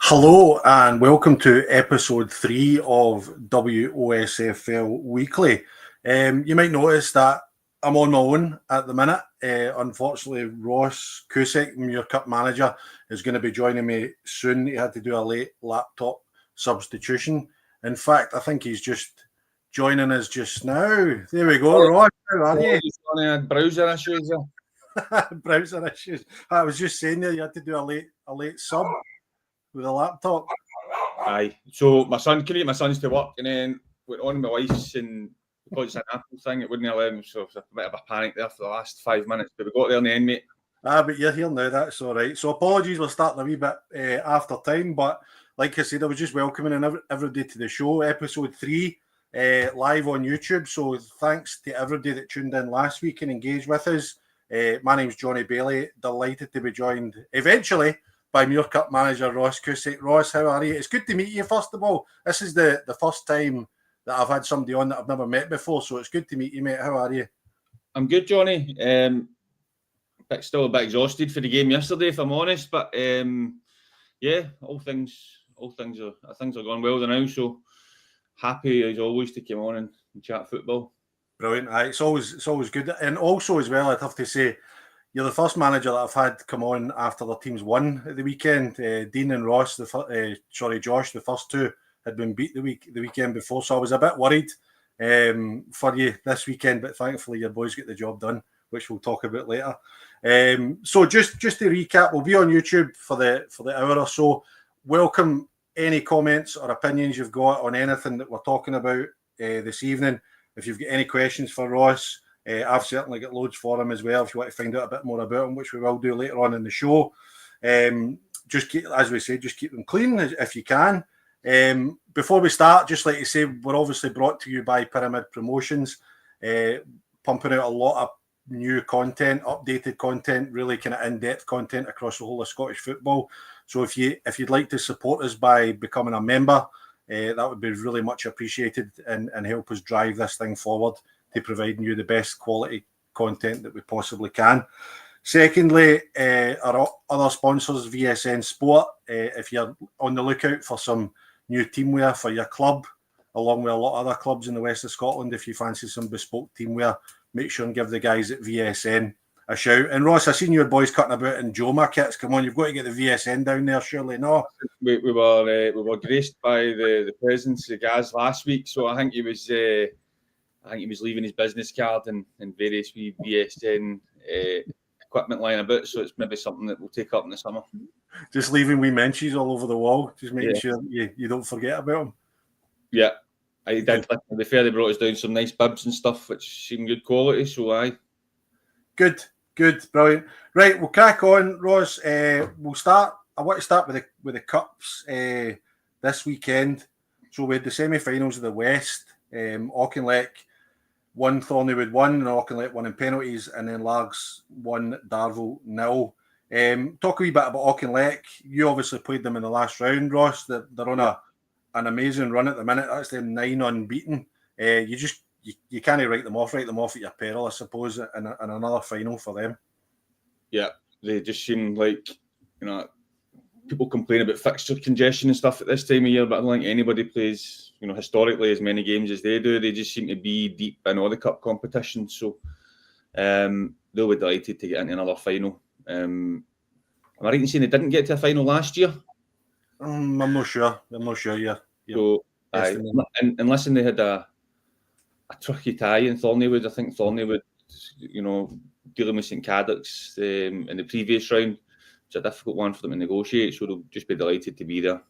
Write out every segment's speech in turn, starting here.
Hello and welcome to episode 3 of WOSFL Weekly. You might notice that I'm on my own at the minute. Unfortunately, Ross Cusick, Muirkirk manager, is going to be joining me soon. He had to do a late laptop substitution. In fact, I think he's just joining us just now. There we go, Ross. How are you? Browser issues. Browser issues. I was just saying there, you had to do a late sub with a laptop. Aye. So my son's to work, and then went on my wife's, and because it's an Apple thing, it wouldn't allow him. So it was a bit of a panic there for the last 5 minutes, but we got there in the end, mate. But you're here now. That's all right. So apologies, we're starting a wee bit after time, but like I said, I was just welcoming everybody to the show, episode 3, live on YouTube. So thanks to everybody that tuned in last week and engaged with us. My name's Jonny Baillie. Delighted to be joined eventually by Muirkirk manager Ross Cusick. Ross, how are you? It's good to meet you, first of all. This is the first time that I've had somebody on that I've never met before, so it's good to meet you, mate. How are you? I'm good, Jonny. Still a bit exhausted for the game yesterday, if I'm honest, but yeah, all things are going well now, so happy as always to come on and chat football. Brilliant. It's always good. And also as well, I'd have to say, you're the first manager that I've had come on after the teams won at the weekend. Dean and Ross, Josh, the first two had been beat the weekend before, so I was a bit worried for you this weekend, but thankfully your boys get the job done, which we'll talk about later. So just to recap, we'll be on YouTube for the hour or so. Welcome any comments or opinions you've got on anything that we're talking about this evening. If you've got any questions for Ross, I've certainly got loads for him as well if you want to find out a bit more about him, which we will do later on in the show. Just keep them clean if you can. Before we start, just like to say, we're obviously brought to you by Pyramid Promotions, pumping out a lot of new content, updated content, really kind of in-depth content across the whole of Scottish football. So if you'd like to support us by becoming a member, that would be really much appreciated and help us drive this thing forward to providing you the best quality content that we possibly can. Secondly, our other sponsors, VSN Sport. If you're on the lookout for some new teamwear for your club, along with a lot of other clubs in the west of Scotland, if you fancy some bespoke teamwear, make sure and give the guys at VSN a shout. And Ross, I've seen your boys cutting about in Joma kits. Come on, you've got to get the VSN down there, surely. No, we were graced by the presence of Gaz last week, so I think he was leaving his business card and various wee VSN equipment lying about, so it's maybe something that we'll take up in the summer. Just leaving wee mentions all over the wall, just making sure you don't forget about them. Yeah, I did. To be fair, they brought us down some nice bibs and stuff, which seemed good quality, so aye. Good, brilliant. Right, we'll crack on, Ross. We'll start. I want to start with the cups this weekend. So we had the semi-finals of the West. Auchinleck won, Thorneywood won, and Auchinleck won in penalties, and then Largs won, Darvel 0. Talk a wee bit about Auchinleck. You obviously played them in the last round, Ross. They're on an amazing run at the minute. That's them 9 unbeaten. You can't write them off at your peril, I suppose, and another final for them. Yeah, they just seem like, people complain about fixture congestion and stuff at this time of year, but I don't think anybody plays, historically as many games as they do. They just seem to be deep in all the cup competitions. So they'll be delighted to get into another final. Am I right in saying they didn't get to a final last year? I'm not sure. Yeah. So, and listen, they had a tricky tie in Thorneywood. I think Thorneywood, dealing with St Cadoc's in the previous round, it's a difficult one for them to negotiate. So they'll just be delighted to be there.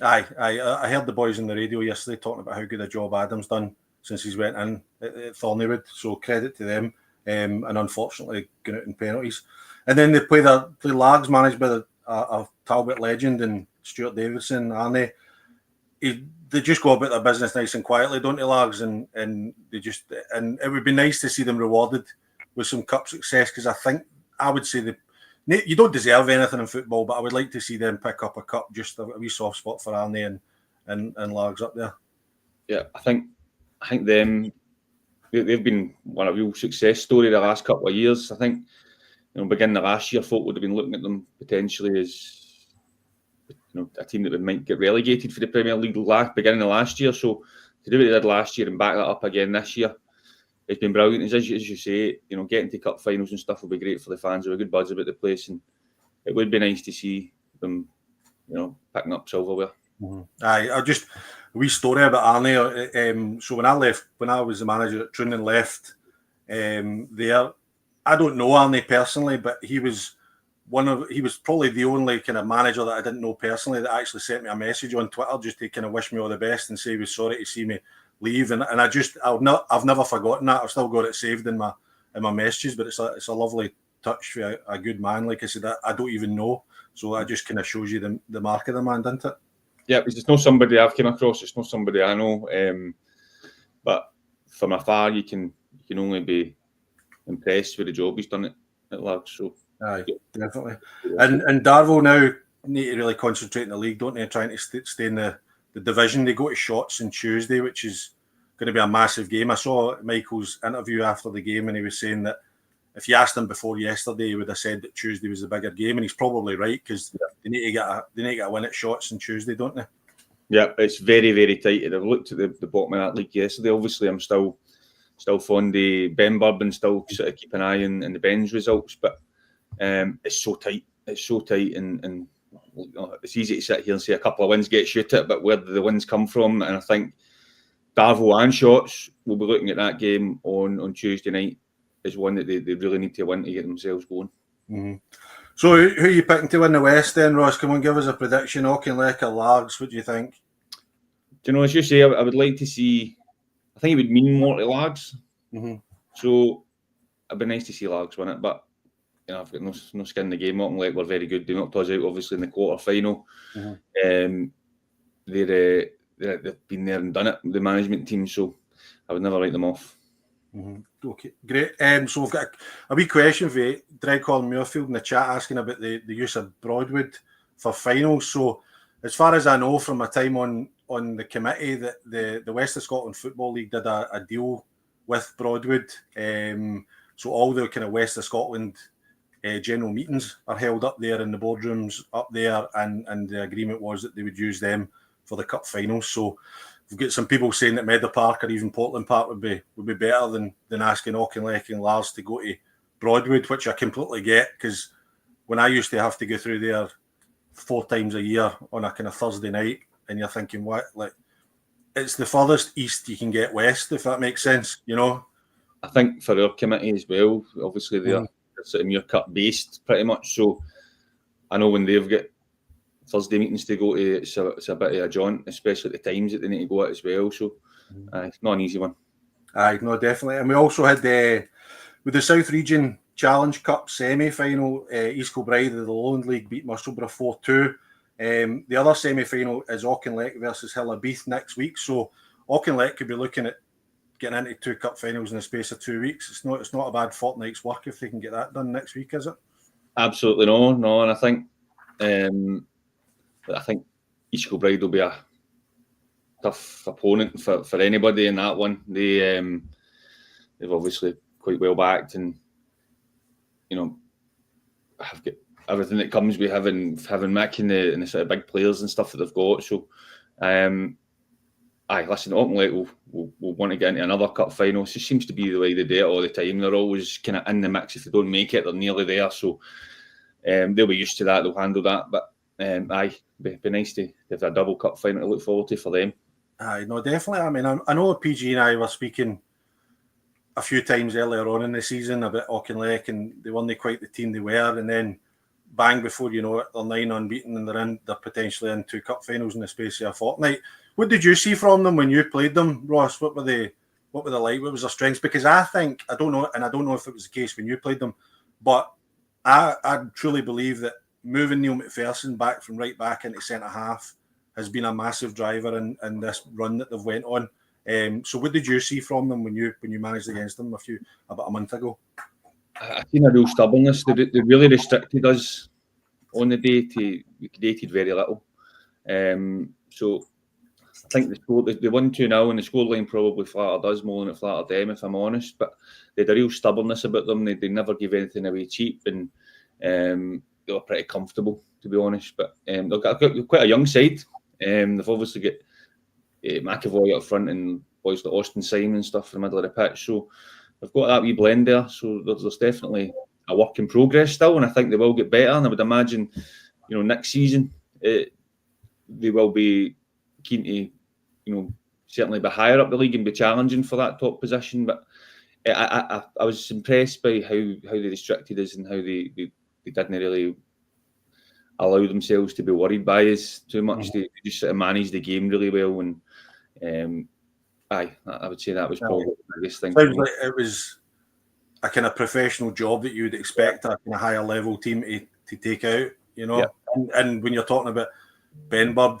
Aye. I heard the boys on the radio yesterday talking about how good a job Adam's done since he's went in at Thorneywood. So credit to them. And unfortunately, going out in penalties. And then they play Largs, managed by a Talbot legend and Stuart Davidson, aren't they? They just go about their business nice and quietly, don't they, Largs? And it would be nice to see them rewarded with some cup success, because I would say you don't deserve anything in football, but I would like to see them pick up a cup, just a wee soft spot for Arnie and Largs up there. Yeah, I think they've been one of a real success story the last couple of years. I think, beginning of last year, folk would have been looking at them potentially as a team that might get relegated for the Premier League beginning of last year. So to do what they did last year and back that up again this year, it's been brilliant. As you say, getting to cup finals and stuff will be great for the fans. There are good buzz about the place, and it would be nice to see them, picking up silverware. Aye, a wee story about Arnie. So when I was the manager at Troon and left there, I don't know Arnie personally, but he was probably the only kind of manager that I didn't know personally that actually sent me a message on Twitter just to kind of wish me all the best and say he was sorry to see me leave. And I've never forgotten that. I've still got it saved in my messages. But it's a lovely touch for a good man. Like I said, I don't even know. So that just kind of shows you the mark of the man, doesn't it? Yeah, because it's not somebody I've come across. It's not somebody I know. But from afar, you can only be impressed with the job he's done at Largs. So. Aye, definitely. And Darvel now need to really concentrate in the league, don't they? Trying to stay in the division. They go to Shotts on Tuesday, which is going to be a massive game. I saw Michael's interview after the game, and he was saying that if you asked him before yesterday, he would have said that Tuesday was the bigger game, and he's probably right because they need to get a win at Shotts on Tuesday, don't they? Yeah, it's very, very tight. And I've looked at the bottom of that league yesterday. Obviously, I'm still fond of Ben Bourbon, still sort of keep an eye on the Ben's results, but it's so tight. It's so tight, and it's easy to sit here and say a couple of wins get shoot it, but where do the wins come from? And I think Darvel and Shotts will be looking at that game on Tuesday night as one that they really need to win to get themselves going. Mm-hmm. So who are you picking to win the West then, Ross? Come on, give us a prediction. Auchinleck or Largs, what do you think? Do you know, as you say, I would like to see, I think it would mean more to Largs. Mm-hmm. So it'd be nice to see Largs win it, but I've got no skin in the game. Auchinleck were very good. They knocked us out, obviously, in the quarter-final. Mm-hmm. They've been there and done it, the management team, so I would never write them off. Mm-hmm. Okay, great. So we've got a wee question for you, Gartcairn Muirfield in the chat asking about the use of Broadwood for finals. So as far as I know from my time on the committee, that the West of Scotland Football League did a deal with Broadwood. So all the kind of West of Scotland general meetings are held up there in the boardrooms up there, and the agreement was that they would use them for the cup finals. So we've got some people saying that Meadow Park or even Portland Park would be better than asking Auchinleck and Lars to go to Broadwood, which I completely get, because when I used to have to go through there 4 times a year on a kind of Thursday night, and you're thinking, what, like, it's the furthest east you can get west, if that makes sense, I think for our committee as well, obviously they're sort of Muirkirk based pretty much, so I know when they've got Thursday meetings to go to, it's a bit of a jaunt, especially at the times that they need to go at as well, so it's not an easy one. Aye, no, definitely. And we also had with the South Region Challenge Cup semi-final, East Kilbride of the Lowland League beat Musselburgh 4-2. The other semi-final is Auchinleck versus Hillabeath next week, so Auchinleck could be looking at getting into 2 cup finals in the space of 2 weeks. It's not a bad fortnight's work if they can get that done next week, is it? Absolutely no. And I think East Kilbride will be a tough opponent for anybody in that one. They've obviously quite well backed, and have got everything that comes with having Mick and the sort of big players and stuff that they've got. So, listen, Auchinleck will want to get into another cup final. It just seems to be the way they do it all the time. They're always kind of in the mix. If they don't make it, they're nearly there. So they'll be used to that. They'll handle that. But be nice to have a double cup final to look forward to for them. Aye, no, definitely. I mean, I know PG and I were speaking a few times earlier on in the season about Auchinleck, and they weren't quite the team they were, and then bang, before you know it, they're 9 unbeaten, and they're potentially in 2 cup finals in the space of a fortnight. What did you see from them when you played them, Ross? What were they like? What was their strengths? Because I don't know if it was the case when you played them, but I truly believe that moving Neil McPherson back from right back into centre half has been a massive driver in this run that they've went on. So what did you see from them when you managed against them about a month ago? I seen a real stubbornness. They really restricted us on the day. We created very little. So I think they won 2-0, and the scoreline probably flattered us more than it flattered them, if I'm honest. But they had a real stubbornness about them. They never give anything away cheap, and they were pretty comfortable, to be honest. But they've got quite a young side. They've obviously got McAvoy up front and boys like Austin Simon and stuff in the middle of the pitch. So they've got that wee blend there. So there's definitely a work in progress still, and I think they will get better. And I would imagine, next season they will be keen to, certainly be higher up the league and be challenging for that top position. But I was impressed by how they restricted us and how they didn't really allow themselves to be worried by us too much. They just sort of managed the game really well, and I would say that was probably the biggest thing. Sounds like it was a kind of professional job that you would expect a kind of higher level team to take out, Yeah. And when you're talking about Benburb,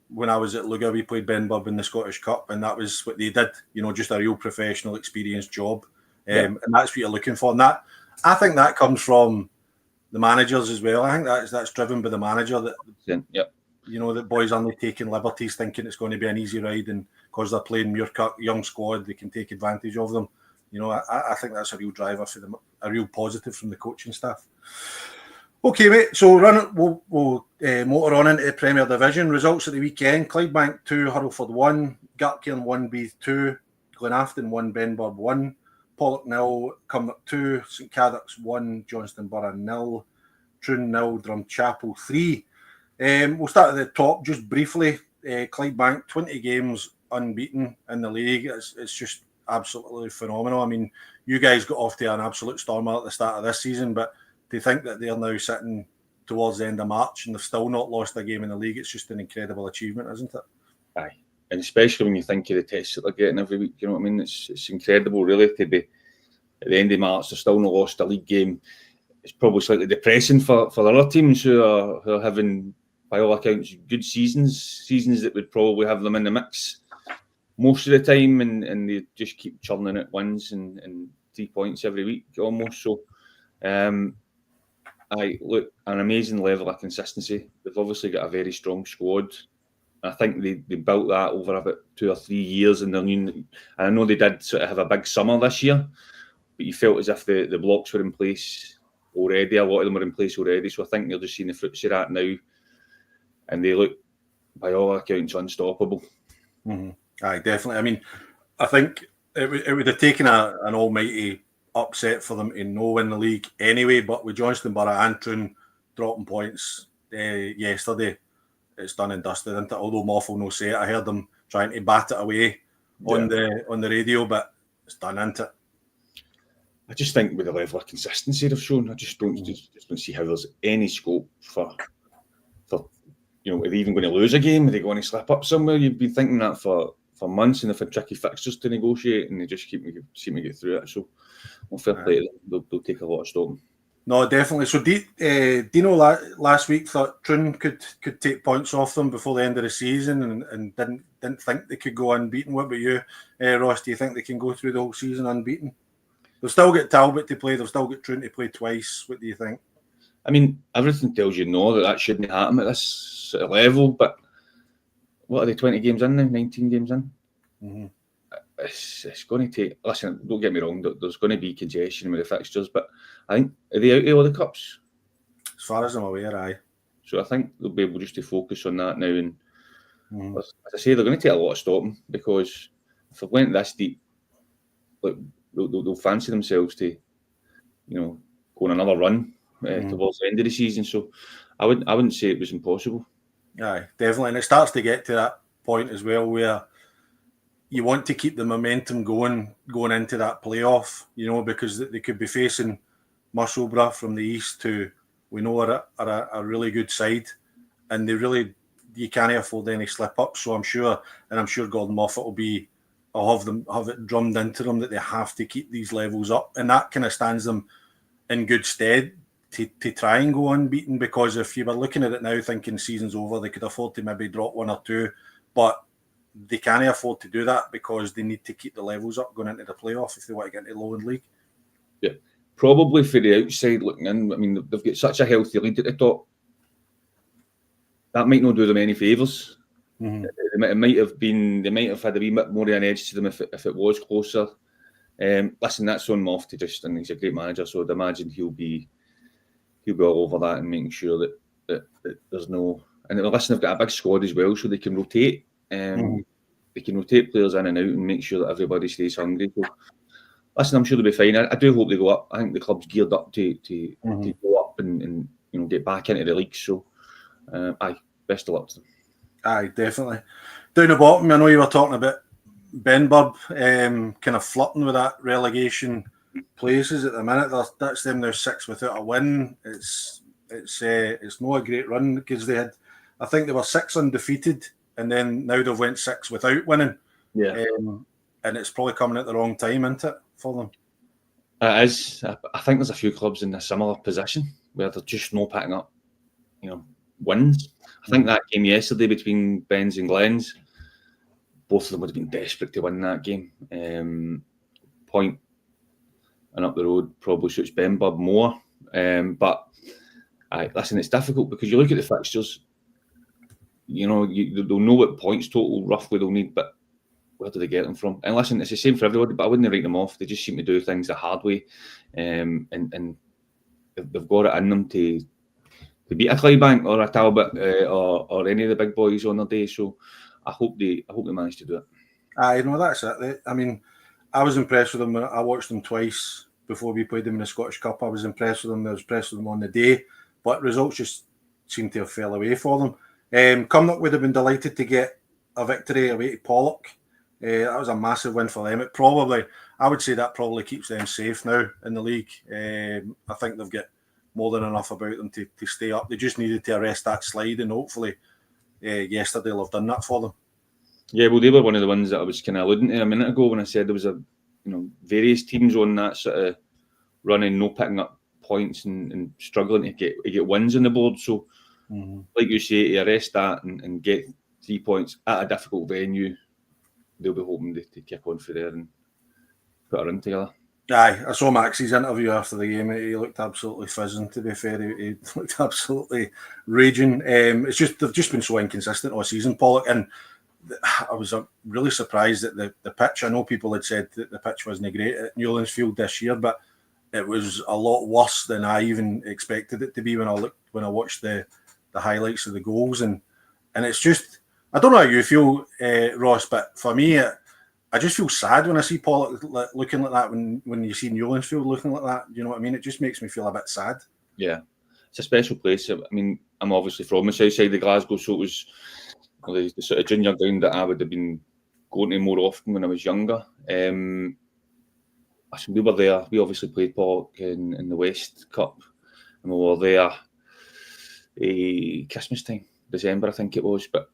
when I was at Luga, we played Benburb in the Scottish Cup, and that was what they did, just a real professional, experienced job. And that's what you're looking for. And that, I think that comes from the managers as well. I think that's driven by the manager that, that boys aren't taking liberties thinking it's going to be an easy ride, and because they're playing Muirkirk, young squad, they can take advantage of them. I think that's a real driver for them, a real positive from the coaching staff. Okay, mate. So we'll motor on into the Premier Division. Results at the weekend: Clydebank 2, Hurlford 1, Gartcairn 1, Beath 2, Glenafton 1, Benburb 1, Pollock 0, Cumnock 2, St Catherick's 1, Johnston Borough 0, Troon 0, Drumchapel 3. We'll start at the top just briefly. Clydebank 20 games unbeaten in the league. It's just absolutely phenomenal. I mean, you guys got off to an absolute stormer at the start of this season, but to think that they're now sitting towards the end of March and they've still not lost a game in the league, it's just an incredible achievement, isn't it? Aye, and especially when you think of the tests that they're getting every week, you know what I mean? It's incredible, really, to be at the end of March, they're still not lost a league game. It's probably slightly depressing for the other teams who are having, by all accounts, good seasons that would probably have them in the mix most of the time, and they just keep churning out wins and 3 points every week almost. So I look an amazing level of consistency. They've obviously got a very strong squad. I think they built that over about 2 or 3 years, and I know they did sort of have a big summer this year, but you felt as if the blocks were in place already. A lot of them were in place already, so I think they're just seeing the fruits of that now, and they look, by all accounts, unstoppable. Mm-hmm. Aye, definitely. I mean, I think it would have taken an almighty upset for them to no win the league anyway, but with Johnston Borough and Troon dropping points yesterday, it's done and dusted, isn't it? Although Moffel no say it, I heard them trying to bat it away on the radio, but it's done, isn't it? I just think with the level of consistency they've shown, I just don't see how there's any scope for are they even going to lose a game? Are they going to slip up somewhere? You've been thinking that for months, and they've had tricky fixtures to negotiate, and they just seem to get through it. So, fair play to them. They'll take a lot of stopping. No, definitely. So, Dino last week thought Troon could take points off them before the end of the season, and didn't think they could go unbeaten. What about you, Ross? Do you think they can go through the whole season unbeaten? They've still got Talbot to play. They've still got Troon to play twice. What do you think? I mean, everything tells you that shouldn't happen at this sort of level, but what are they, 20 games in now, 19 games in? Mm-hmm. It's going to take, listen, don't get me wrong, there's going to be congestion with the fixtures, but I think, are they out of all the cups? As far as I'm aware, aye. So I think they'll be able just to focus on that now, and as I say, they're going to take a lot of stopping, because if they went this deep, they'll fancy themselves to, go on another run towards the end of the season. So I wouldn't say it was impossible. Aye, definitely. And it starts to get to that point as well where you want to keep the momentum going into that playoff, because they could be facing Musselburgh from the east, who we know are a really good side, and you can't afford any slip ups. So I'm sure Gordon Moffat will have it drummed into them that they have to keep these levels up, and that kind of stands them in good stead to try and go unbeaten, because if you were looking at it now thinking season's over, they could afford to maybe drop 1 or 2, but they can't afford to do that because they need to keep the levels up going into the playoff if they want to get into the Lowland League. Yeah, probably for the outside looking in, I mean, they've got such a healthy lead at the top. That might not do them any favours. Mm-hmm. They might have had a wee bit more of an edge to them if it was closer. Listen, that's on Moff to just, and he's a great manager, so I'd imagine he'll be he'll be all over that and making sure that there's no. And listen, they've got a big squad as well, so they can rotate. They can rotate players in and out and make sure that everybody stays hungry. So, listen, I'm sure they'll be fine. I do hope they go up. I think the club's geared up to go up and get back into the league. So, best of luck to them. Aye, definitely. Down the bottom, I know you were talking about Benburb kind of flirting with that relegation places at the minute. That's them now 6 without a win. It's not a great run because I think they were 6 undefeated, and then now they've went 6 without winning. Yeah. And it's probably coming at the wrong time, isn't it, for them? It is. I think there's a few clubs in a similar position where they're just not picking up, wins. I think that game yesterday between Bens and Glens, both of them would have been desperate to win that game. Point and up the road probably suits Benburb more. But listen, it's difficult because you look at the fixtures, they'll know what points total roughly they'll need, but where do they get them from? And listen, it's the same for everybody, but I wouldn't write them off. They just seem to do things the hard way. And they've got it in them to beat a Clydebank or a Talbot or any of the big boys on their day. So I hope they manage to do it. That's it. I was impressed with them. I watched them twice before we played them in the Scottish Cup. I was impressed with them. I was impressed with them on the day, but results just seemed to have fell away for them. Cumnock would have been delighted to get a victory away to Pollock. That was a massive win for them. I would say that probably keeps them safe now in the league. I think they've got more than enough about them to stay up. They just needed to arrest that slide, and hopefully yesterday they'll have done that for them. Yeah, well, they were one of the ones that I was kind of alluding to a minute ago when I said there was various teams on that sort of running, no picking up points and struggling to get wins on the board. So, like you say, to arrest that and get 3 points at a difficult venue, they'll be hoping to kick on for there and put a run together. Aye, I saw Maxie's interview after the game. He looked absolutely fizzing, to be fair. He looked absolutely raging. It's just they've just been so inconsistent all season, Pollock. And I was really surprised at the pitch. I know people had said that the pitch wasn't great at Newlands Field this year, but it was a lot worse than I even expected it to be when I watched the highlights of the goals. And it's just, I don't know how you feel, Ross, but for me, I just feel sad when I see Pollock looking like that. When you see Newlands Field looking like that, you know what I mean? It just makes me feel a bit sad. Yeah, it's a special place. I'm obviously from the south side of Glasgow, so it was the sort of junior ground that I would have been going to more often when I was younger. We were there. We obviously played Pollock in the West Cup, and we were there Christmas time, December, I think it was. But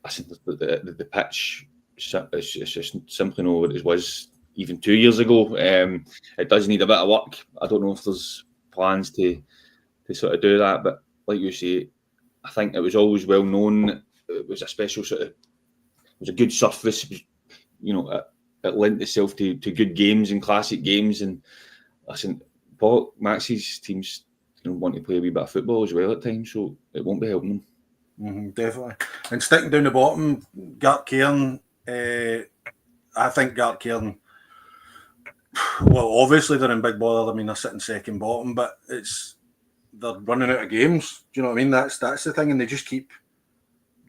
listen, the pitch, it's just simply not what it was even 2 years ago. It does need a bit of work. I don't know if there's plans to sort of do that, but like you say, I think it was always well known. It was a special it was a good surface. It lent itself to good games and classic games. And listen, Paul Maxie's teams want to play a wee bit of football as well at times, so it won't be helping them. Definitely. And sticking down the bottom, Gartcairn. I think Gartcairn. Well, obviously they're in big bother. They're sitting second bottom, but they're running out of games. Do you know what I mean? That's the thing, and they just keep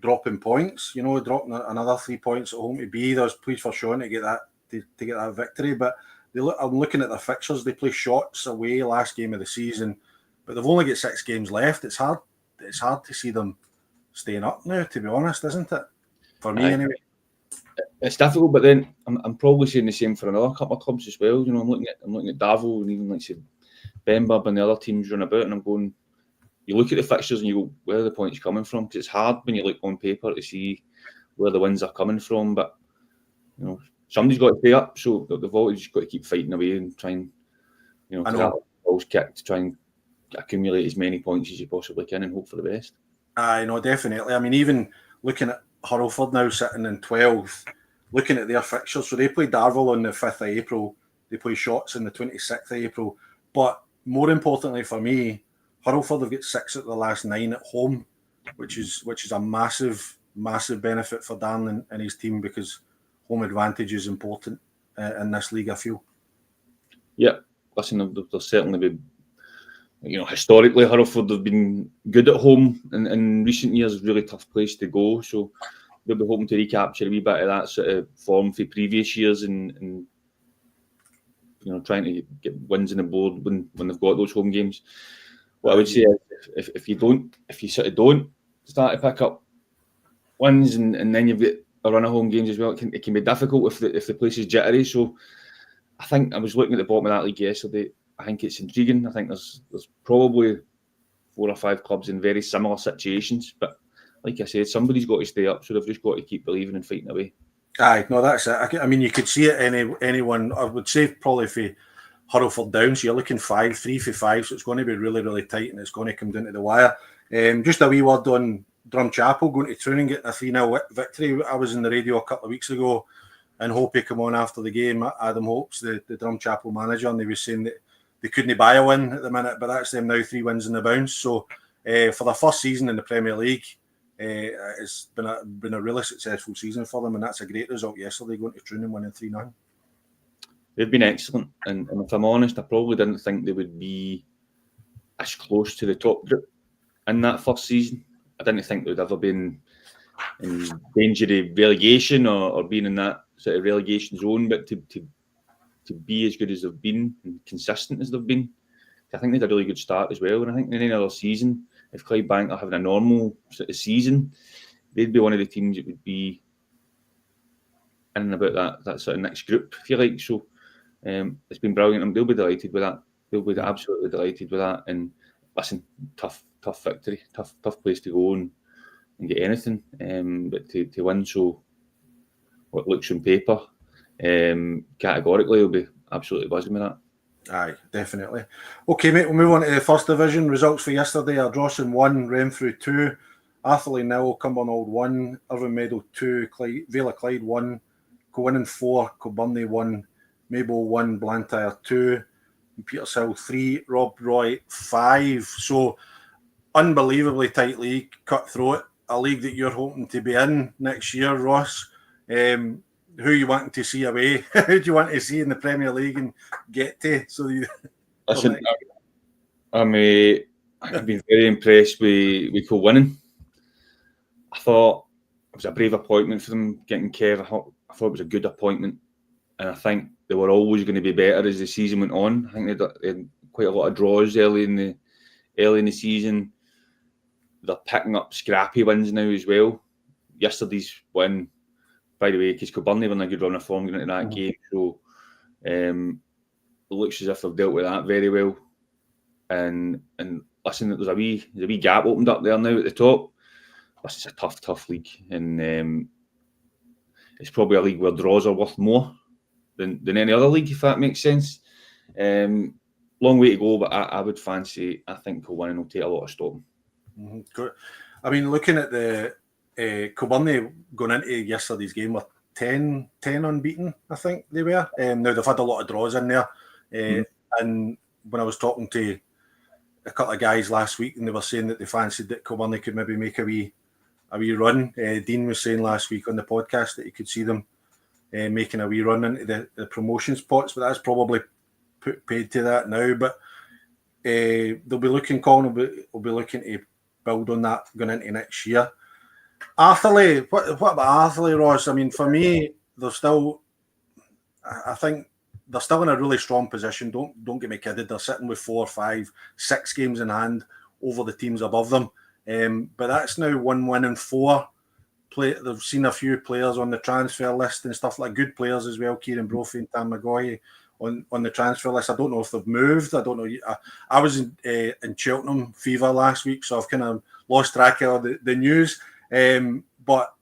dropping points. Dropping another 3 points at home to B. There's pleased for Sean to get that victory, but I'm looking at their fixtures. They play Shots away last game of the season, but they've only got 6 games left. It's hard to see them staying up now, to be honest, isn't it? For me, anyway. It's difficult, but then I'm probably saying the same for another couple of clubs as well. I'm looking at Davos and even like say Benburb and the other teams run about, and I'm going. You look at the fixtures and you go, where are the points coming from? Because it's hard when you look on paper to see where the wins are coming from. But somebody's got to stay up, so they've always just got to keep fighting away and try and balls kicked to try and accumulate as many points as you possibly can and hope for the best. I know, definitely. Even looking at Hurlford now sitting in 12th, looking at their fixtures, so they play Darvel on the 5th of April, they play Shots on the 26th of April, but more importantly for me, Hurlford have got 6 at the last 9 at home, which is a massive benefit for Dan and his team, because home advantage is important in this league, I feel. Yeah, listen, there'll certainly be historically, Hurlford have been good at home in recent years. Really tough place to go. So we'll be hoping to recapture a wee bit of that sort of form for previous years and trying to get wins on the board when they've got those home games. What I would say is if you sort of don't start to pick up wins and then you've got a run of home games as well, it can be difficult if the place is jittery. So I think I was looking at the bottom of that league yesterday. I think it's intriguing. I think there's probably 4 or 5 clubs in very similar situations. But like I said, somebody's got to stay up, so they've just got to keep believing and fighting away. Aye, no, that's it. I mean, you could see it anyone. I would say probably for Hurlford down, so you're looking 3 for 5, so it's going to be really, really tight and it's going to come down to the wire. Just a wee word on Drumchapel going to Troon and getting a 3-0 victory. I was in the radio a couple of weeks ago and Hope come on after the game. Adam Hope's the Drumchapel manager, and they were saying that they couldn't buy a win at the minute, but that's them now 3 wins in the bounce. So for their first season in the Premier League, it's been a really successful season for them, and that's a great result yesterday, going to Troon and winning 3-0. They've been excellent, and if I'm honest, I probably didn't think they would be as close to the top group in that first season. I didn't think they would ever been in danger of relegation or being in that sort of relegation zone, but to be as good as they've been and consistent as they've been, I think they had a really good start as well. And I think in any other season, if Clydebank are having a normal sort of season, they'd be one of the teams that would be in and about that sort of next group, if you like. So it's been brilliant, and they'll be delighted with that. They'll be absolutely delighted with that. And listen, tough victory, tough place to go and get anything, but to win so what looks on paper, categorically, will be absolutely buzzing with that. Aye, definitely. Okay, mate, we'll move on to the First Division. Results for yesterday are Drogheda 1, Renfrew 2, Atherley 0, Cumbernauld 1, Irvine Meadow 2, Vale of Clyde 1, Cowannon 4, Kilbirnie 1, Maybole 1, Blantyre 2, Petershill 3, Rob Roy 5. So, unbelievably tight league, cutthroat, a league that you're hoping to be in next year, Ross. Who you wanting to see away? Who do you want to see in the Premier League and get to? Listen, I've been very impressed with Kilwinning. I thought it was a brave appointment for them getting Kev. I thought it was a good appointment, and I think they were always going to be better as the season went on. I think they had quite a lot of draws early in the season. They're picking up scrappy wins now as well. Yesterday's win, by the way, because Kilbirnie were in a good run of form going into that game, so it looks as if they've dealt with that very well. And listen, there's a wee gap opened up there now at the top. This is a tough league, and it's probably a league where draws are worth more than any other league, if that makes sense. Long way to go, but I would fancy. I think Kilwinning will take a lot of stopping. Good. I mean, looking at the Kilbirnie going into yesterday's game were 10 unbeaten, I think they were. Now they've had a lot of draws in there, and when I was talking to a couple of guys last week, and they were saying that they fancied that Kilbirnie could maybe make a wee run. Dean was saying last week on the podcast that he could see them making a wee run into the promotion spots, but that's probably put paid to that now. But they'll be looking, Colin will be looking to build on that going into next year. Atherley, what about Atherley, Ross? I mean, for me, I think they're still in a really strong position. Don't get me kidded. They're sitting with 4, 5, 6 games in hand over the teams above them. But that's now 1 win and 4. They've seen a few players on the transfer list and stuff, like good players as well. Kieran Brophy and Tam Maguire on the transfer list. I don't know if they've moved. I don't know. I was in Cheltenham fever last week, so I've kind of lost track of the news. But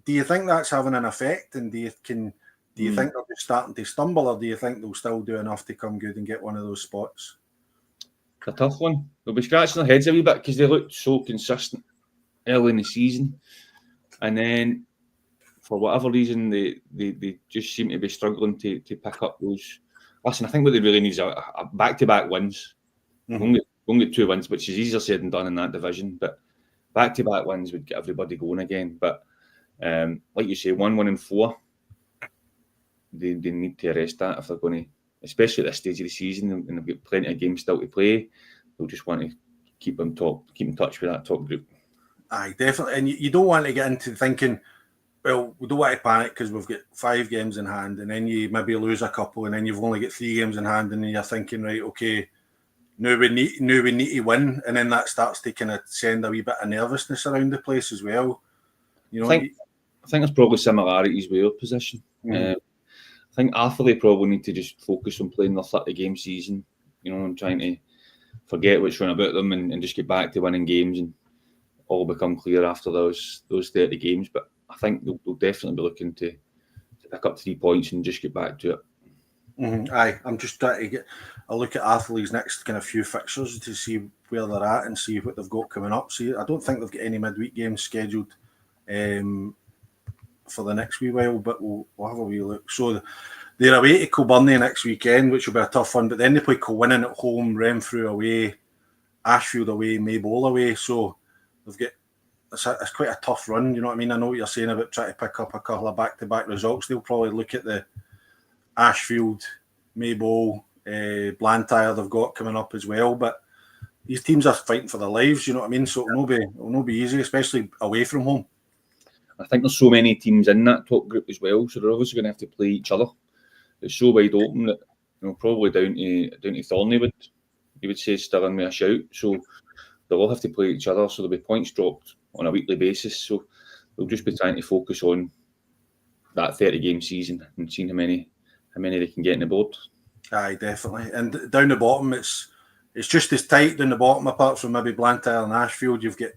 do you think that's having an effect? And do you think they're just starting to stumble, or do you think they'll still do enough to come good and get one of those spots? It's a tough one. They'll be scratching their heads a wee bit because they looked so consistent early in the season, and then for whatever reason they just seem to be struggling to pick up those. Listen, I think what they really need is a back-to-back wins. Only 2 wins, which is easier said than done in that division, but back-to-back wins would get everybody going again. But like you say, 1 win and 4, they need to arrest that if they're going to, especially at this stage of the season, and they've got plenty of games still to play. they'll just want to keep in touch with that top group. Aye, definitely. And you don't want to get into thinking, well, we don't want to panic because we've got 5 games in hand, and then you maybe lose a couple, and then you've only got 3 games in hand, and then you're thinking, right, okay, now we need to win, and then that starts to kind of send a wee bit of nervousness around the place as well. You know, I think there's probably similarities with our position. I think Atherley probably need to just focus on playing their 30-game season, you know, and trying to forget what's wrong about them and just get back to winning games, and all become clear after those 30 games. But I think they'll definitely be looking to pick up 3 points and just get back to it. Aye, I'm just trying to get a look at Atherley's next kind of few fixtures to see where they're at and see what they've got coming up. See, I don't think they've got any midweek games scheduled for the next wee while, but we'll have a wee look. So they're away to Kilbirnie next weekend, which will be a tough one, but then they play Kilwinning at home, Renfrew away, Ashfield away, Maybole away. So they've got it's quite a tough run, you know what I mean? I know what you're saying about trying to pick up a couple of back-to-back results. They'll probably look at the Ashfield, Maybole, Blantyre they've got coming up as well, but these teams are fighting for their lives, you know what I mean? So it'll not be easy, especially away from home. I think there's so many teams in that top group as well, so they're obviously going to have to play each other. It's so wide open that, you know, probably down to Thornley you would say still in with a shout. So they'll all have to play each other, so there'll be points dropped on a weekly basis. So they'll just be trying to focus on that 30-game season and seeing how many they can get on the board. Aye, definitely. And down the bottom, it's just as tight down the bottom, apart from maybe Blantyre and Ashfield. You've got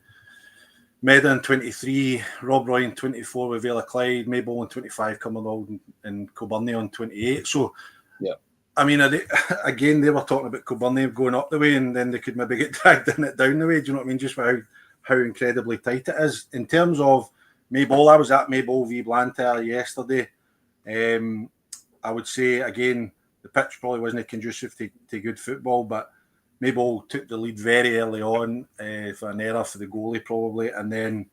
Medda in 23, Rob Roy in 24 with Vale of Clyde, Maybole in 25, Cumbernauld and Kilbirnie on 28. So, yeah, I mean, again, they were talking about Kilbirnie going up the way, and then they could maybe get dragged in it down the way. Do you know what I mean? Just for how incredibly tight it is. In terms of Maybole, I was at Maybole v Blantyre yesterday. I would say, again, the pitch probably wasn't conducive to good football, but Maybole took the lead very early on for an error for the goalie probably, and then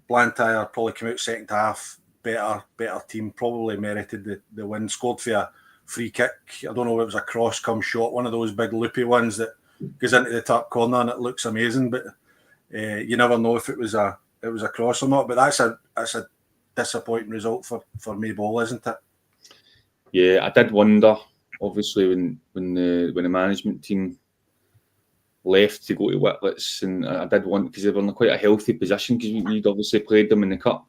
Blantyre probably came out second half, better team, probably merited the win, scored for a free kick. I don't know if it was a cross come shot, one of those big loopy ones that goes into the top corner and it looks amazing, but you never know if it was a cross or not. But that's a disappointing result for Maybole, isn't it? Yeah, I did wonder, obviously, when the management team left to go to Whitlets, and I did want, because they were in quite a healthy position, because we'd obviously played them in the cup.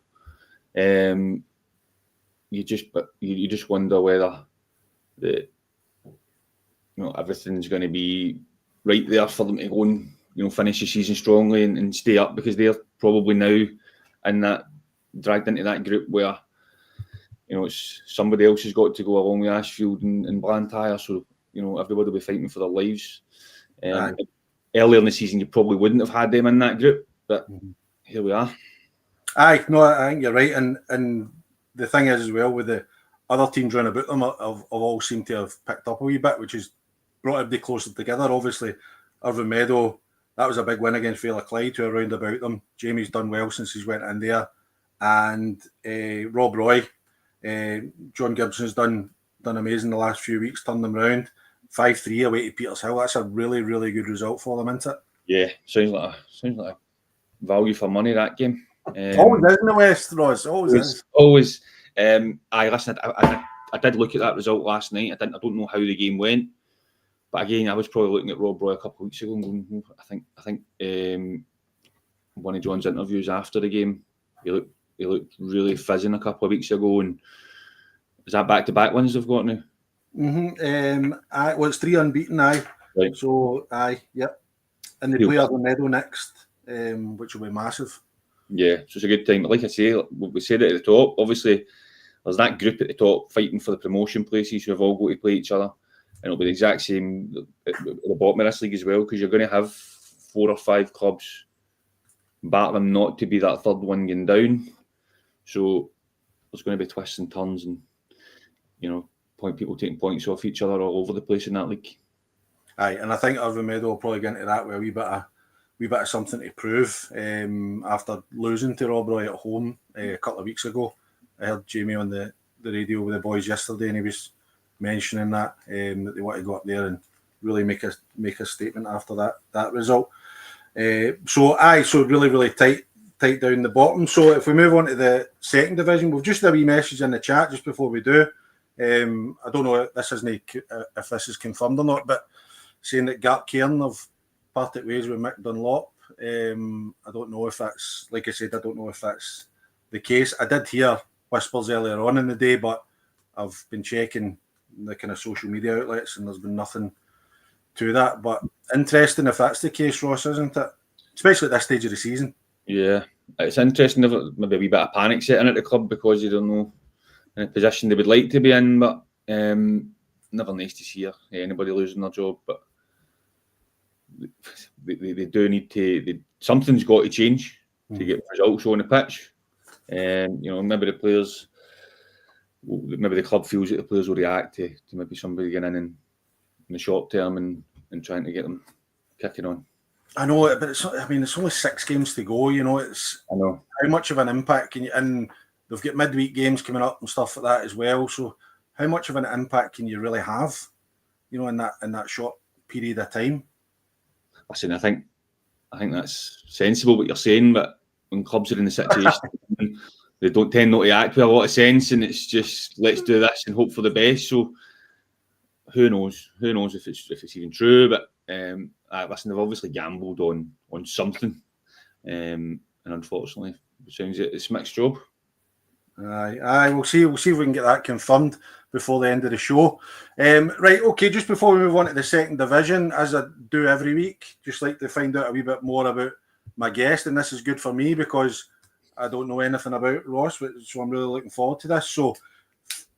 You just wonder whether everything's going to be right there for them to go and finish the season strongly and stay up, because they're probably now in that, dragged into that group where it's somebody else has got to go along with Ashfield and Blantyre, so everybody will be fighting for their lives. Earlier in the season, you probably wouldn't have had them in that group, but here we are. Aye, no, I think you're right, and the thing is as well, with the other teams round about them, have all seemed to have picked up a wee bit, which has brought everybody closer together. Obviously, Irvine Meadow, that was a big win against Vale of Clyde, who are round about them. Jamie's done well since he's went in there, and Rob Roy, John Gibson's done amazing the last few weeks, turned them round. 5-3 away to Petershill. That's a really, really good result for them, isn't it? Yeah, sounds like a value for money, that game. Always is in the West, Ross. Always. Listen, I did look at that result last night. I don't know how the game went, but again, I was probably looking at Rob Roy a couple of weeks ago and going, I think one of John's interviews after the game, he looked really fizzing a couple of weeks ago. And is that back-to-back wins they've got now? It's 3 unbeaten, aye. Right. So, aye, yep. And they play Irvine Meadow next, which will be massive. Yeah, so it's a good time. But like I say, we said it at the top, obviously, there's that group at the top fighting for the promotion places who have all got to play each other. And it'll be the exact same at the bottom of this league as well, because you're going to have 4 or 5 clubs battling not to be that third one going down. So there's going to be twists and turns and, people taking points off each other all over the place in that league. Aye, and I think Irvine Meadow will probably get into that with a wee bit of something to prove after losing to Rob Roy at home a couple of weeks ago. I heard Jamie on the radio with the boys yesterday, and he was mentioning that they want to go up there and really make a statement after that result. So really tight down the bottom. So if we move on to the second division, we've just had a wee message in the chat just before we do. I don't know if this is confirmed or not, but saying that Gartcairn have parted ways with Mick Dunlop. I don't know if that's, like I said, I don't know if that's the case. I did hear whispers earlier on in the day, but I've been checking the kind of social media outlets and there's been nothing to that. But interesting if that's the case, Ross, isn't it? Especially at this stage of the season. Yeah, it's interesting. Maybe a wee bit of panic setting at the club because you don't know in a position they would like to be in, but never nice to see anybody losing their job. But they do need to. Something's got to change to get results on the pitch. Maybe the players, maybe the club feels that the players will react to maybe somebody getting in the short term and trying to get them kicking on. I know it, but it's only 6 games to go. I know how much of an impact can you, and they've got midweek games coming up and stuff like that as well. So how much of an impact can you really have, in that short period of time? Listen, I think that's sensible what you're saying, but when clubs are in the situation, they don't tend not to act with a lot of sense, and it's just let's do this and hope for the best. So who knows? Who knows if it's even true? But listen, they've obviously gambled on something, and unfortunately, it sounds it's Mick's job. Aye, we'll see if we can get that confirmed before the end of the show. Right, okay, just before we move on to the second division, as I do every week, just like to find out a wee bit more about my guest, and this is good for me because I don't know anything about Ross, so I'm really looking forward to this. So,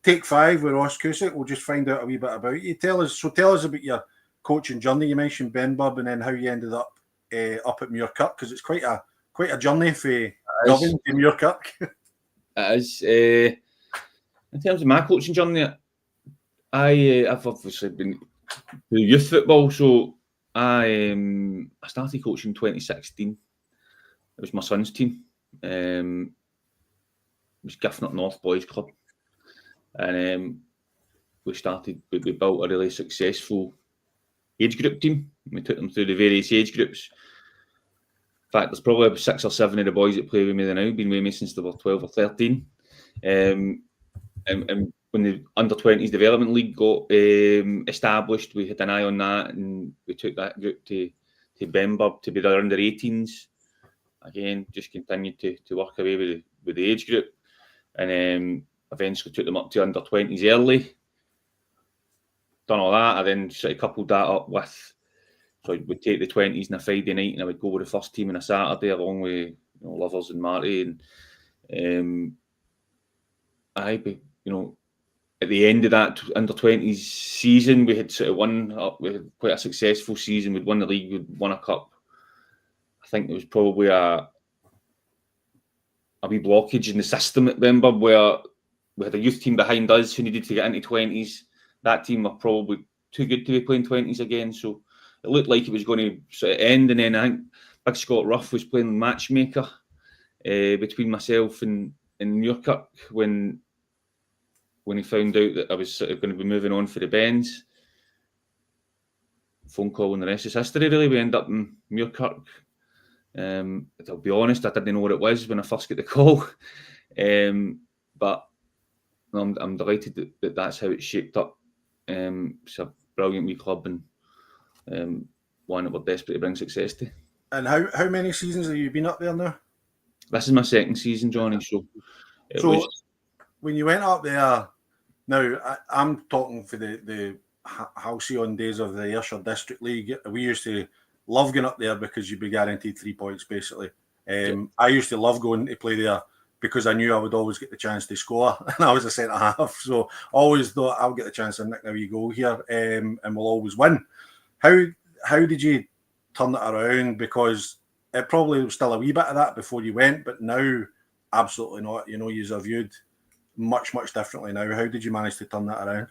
take 5 with Ross Cusick. We'll just find out a wee bit about you. Tell us about your coaching journey. You mentioned Benburb, and then how you ended up at Muirkirk, because it's quite a journey for Dublin to Muirkirk. It is. In terms of my coaching journey, I've obviously been through youth football, so I started coaching in 2016. It was my son's team. It was Gifford North Boys Club, and we built a really successful age group team. We took them through the various age groups. In fact, there's probably about 6 or 7 of the boys that play with me now, been with me since they were 12 or 13. And when the under-20s development league got established, we had an eye on that, and we took that group to Benburb to be the under-18s. Again, just continued to work away with the age group, and eventually took them up to under-20s early. Done all that. I then sort of coupled that up with, so I would take the 20s on a Friday night, and I would go with the first team on a Saturday, along with Lovers and Marty. And at the end of that under-20s season, we had sort of we had quite a successful season. We'd won the league, we'd won a cup. I think there was probably a wee blockage in the system at Benburb where we had a youth team behind us who needed to get into 20s. That team were probably too good to be playing 20s again, so it looked like it was going to sort of end. And then I think Big Scott Ruff was playing matchmaker between myself and Muirkirk when he found out that I was sort of going to be moving on for the Bens. Phone call and the rest is history, really. We end up in Muirkirk. I'll be honest, I didn't know what it was when I first got the call. But I'm delighted that that's how it's shaped up. It's a brilliant wee club, and one that we're desperate to bring success to. And how many seasons have you been up there now? This is my second season, Johnny. So when you went up there, now I'm talking for the halcyon days of the Ayrshire District League. We used to love going up there because you'd be guaranteed 3 points, basically. I used to love going to play there because I knew I would always get the chance to score, and I was a centre half, so always thought I'll get the chance to nick a wee goal here, and we'll always win. How did you turn it around? Because it probably was still a wee bit of that before you went, but now absolutely not. You're viewed much differently now. How did you manage to turn that around?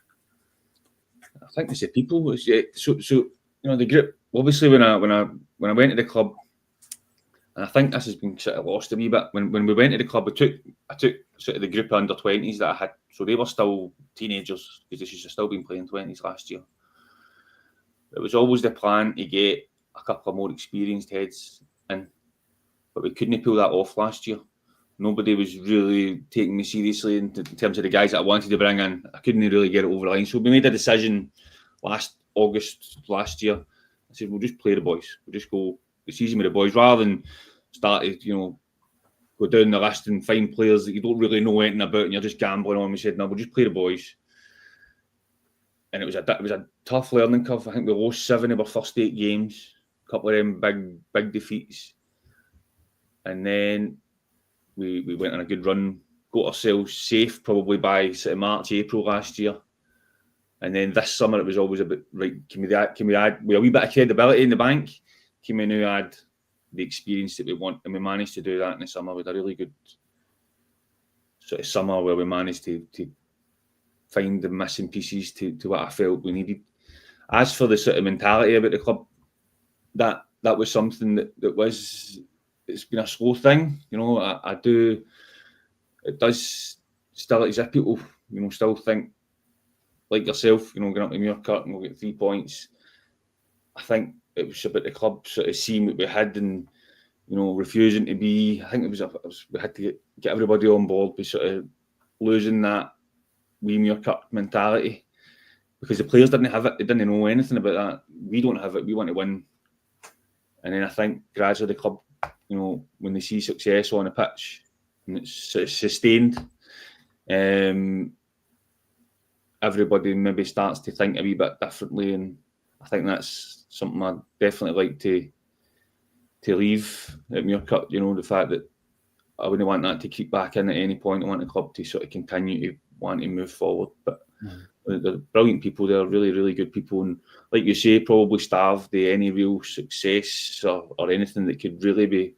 I think it's the people. So the group. Obviously, when I went to the club, and I think this has been sort of lost a wee bit. When we went to the club, I took sort of the group of under-20s that I had. So they were still teenagers because they should have still been playing 20s last year. it was always the plan to get a couple of more experienced heads in, but we couldn't pull that off last year. Nobody was really taking me seriously in terms of the guys that I wanted to bring in. I couldn't really get it over the line. So we made a decision last August last year. I said, we'll just play the boys. We'll just go the season with the boys rather than start to, go down the list and find players that you don't really know anything about and you're just gambling on. We said, no, we'll just play the boys. And it was a tough learning curve. I think we lost 7 of our first 8 games. A couple of them big defeats. And then we went on a good run, got ourselves safe probably by sort of March, April last year. And then this summer it was always a bit, right, can we add with a wee bit of credibility in the bank? Can we now add the experience that we want? And we managed to do that in the summer with a really good sort of summer where we managed to find the missing pieces to what I felt we needed. As for the sort of mentality about the club, that was something that was, it's been a slow thing. It does still, as if people, still think like yourself, going up to Muirkirk and we'll get 3 points. I think it was about the club sort of seeing what we had and, refusing to be, I think we had to get everybody on board with sort of losing that wee Muirkirk mentality because the players didn't have it. They didn't know anything about that. We don't have it. We want to win. And then I think gradually the club, when they see success on the pitch and it's sort of sustained, everybody maybe starts to think a wee bit differently. And I think that's something I'd definitely like to leave at Muirkirk, the fact that I wouldn't want that to keep back in at any point. I want the club to sort of continue to want to move forward. But they're brilliant people. They're really, really good people. And like you say, probably starved of any real success or anything that could really be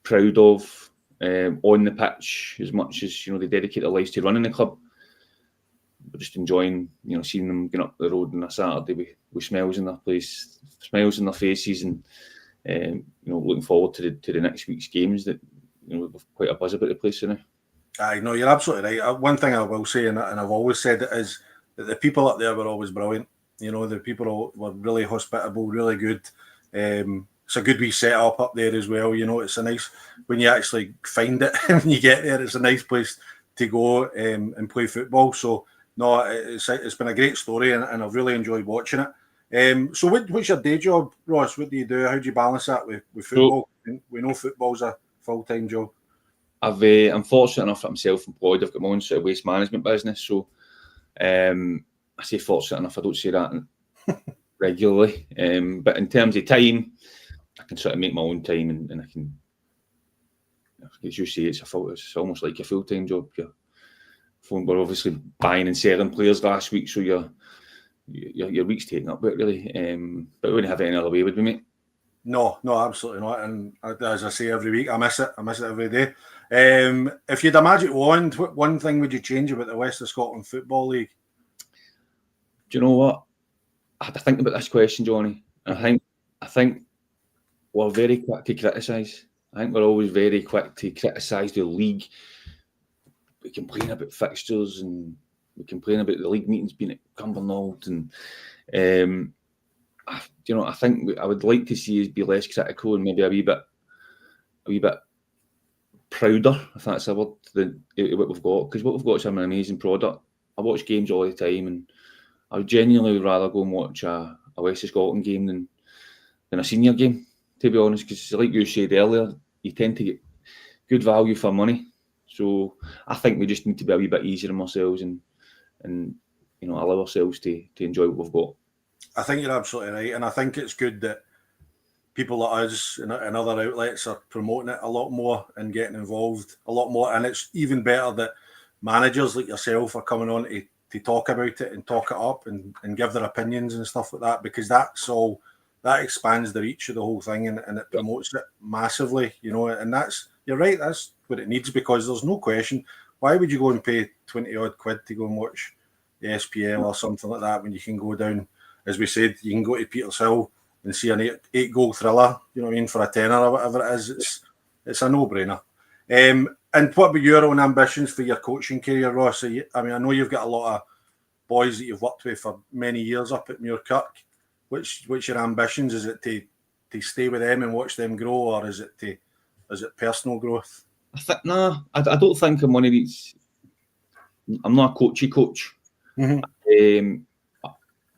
proud of on the pitch as much as, they dedicate their lives to running the club. But just enjoying, seeing them going up the road on a Saturday with smiles in their place, smiles in their faces and, looking forward to the next week's games that, we've quite a buzz about the place now. I know, you're absolutely right. One thing I will say, and I've always said it, is that the people up there were always brilliant. The people were really hospitable, really good. It's a good wee setup up there as well. It's a nice, when you actually find it, when you get there, it's a nice place to go and play football. So, no, it's been a great story and I've really enjoyed watching it. So what's your day job, Ross? What do you do? How do you balance that with football? We know football's a full-time job. I'm fortunate enough that I'm self-employed. I've got my own sort of waste management business. So I say fortunate enough, I don't say that regularly. But in terms of time, I can sort of make my own time and I can, as you say, it's almost like a full-time job. We're obviously buying and selling players last week, so your week's taken up, but really, but we wouldn't have it any other way, would we, mate? No, absolutely not. And as I say every week, I miss it every day. If you had a magic wand, what one thing would you change about the West of Scotland Football League? Do you know what? I had to think about this question, Johnny. I think we're very quick to criticise. I think we're always very quick to criticise the league. We complain about fixtures and we complain about the league meetings being at Cumbernauld, and I think I would like to see us be less critical and maybe a wee bit prouder, if that's a word, than what we've got. Because what we've got is an amazing product. I watch games all the time, and I would genuinely rather go and watch a West of Scotland game than a senior game, to be honest. Because like you said earlier, you tend to get good value for money. So I think we just need to be a wee bit easier on ourselves and allow ourselves to enjoy what we've got. I think you're absolutely right, and I think it's good that people like us and other outlets are promoting it a lot more and getting involved a lot more. And it's even better that managers like yourself are coming on to talk about it and talk it up and give their opinions and stuff like that, because that expands the reach of the whole thing and it promotes it massively, and you're right, that's what it needs, because there's no question. Why would you go and pay 20 odd quid to go and watch the SPL or something like that when you can go down, as we said, you can go to Petershill and see an 8-goal thriller, for a tenner or whatever it is. It's a no-brainer. And what about your own ambitions for your coaching career, Ross? I know you've got a lot of boys that you've worked with for many years up at Muirkirk. Which your ambitions? Is it to stay with them and watch them grow, or is it personal growth? I don't think I'm one of these. I'm not a coachy coach. Mm-hmm.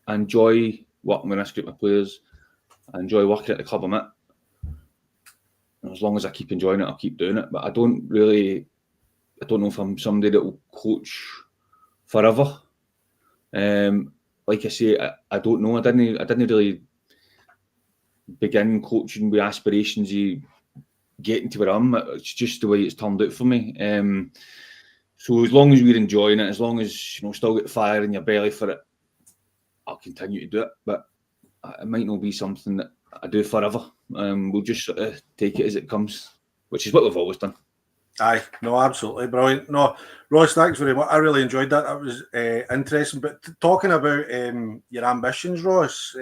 I enjoy working with this group of players. I enjoy working at the club I'm at. And as long as I keep enjoying it, I'll keep doing it. But I don't know if I'm somebody that will coach forever. Like I say, I don't know. I didn't really begin coaching with aspirations of getting to where I'm. It's just the way it's turned out for me. So as long as we're enjoying it, as long as still get fire in your belly for it, I'll continue to do it. But it might not be something that I do forever. We'll just sort of take it as it comes, which is what we've always done. Aye, no, absolutely brilliant. No, Ross, thanks very much. I really enjoyed that. That was interesting. But talking about your ambitions, Ross,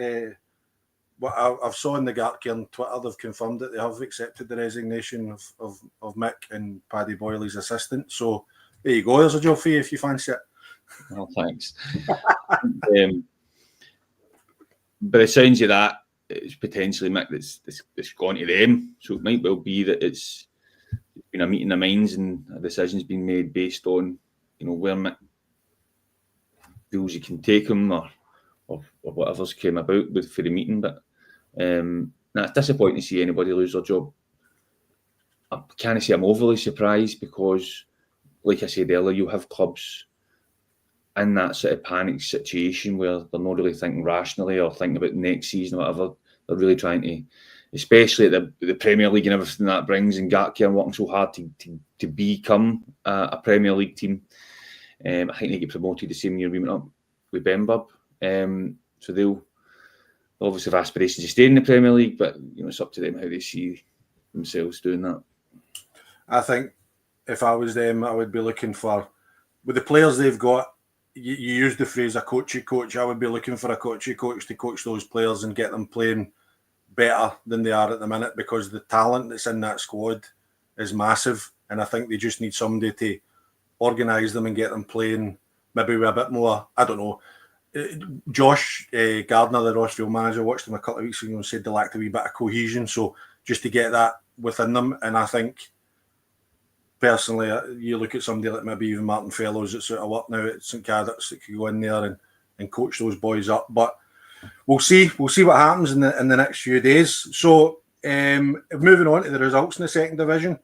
what I've saw in the Gartcairn Twitter, they've confirmed that they have accepted the resignation of Mick and Paddy Boyley's assistant. So there you go. There's a job for you if you fancy it. Well, thanks. But it sounds of that, it's potentially Mick that's gone to them. So it might well be that it's been a meeting of minds and a decision's been made based on, where Mick feels he can take him or whatever's came about for the meeting. But it's disappointing to see anybody lose their job. I can't say I'm overly surprised because, like I said earlier, you have clubs in that sort of panic situation where they're not really thinking rationally or thinking about next season or whatever. They're really trying to, especially at the Premier League and everything that brings, and Gartcairn working so hard to become a Premier League team. I think they get promoted the same year we went up with Benburb. So they'll obviously have aspirations to stay in the Premier League, but it's up to them how they see themselves doing that. I think if I was them, I would be looking for, with the players they've got, you use the phrase a coachy coach. I would be looking for a coachy coach to coach those players and get them playing better than they are at the minute, because the talent that's in that squad is massive, and I think they just need somebody to organise them and get them playing maybe with a bit more, I don't know. Josh Gardner, the Rossville manager, watched them a couple of weeks ago and said they lacked a wee bit of cohesion, so just to get that within them. And I think personally, you look at somebody like maybe even Martin Fellows that's out of work now at St Cadets that could go in there and coach those boys up. But we'll see what happens in the next few days. So moving on to the results in the second division: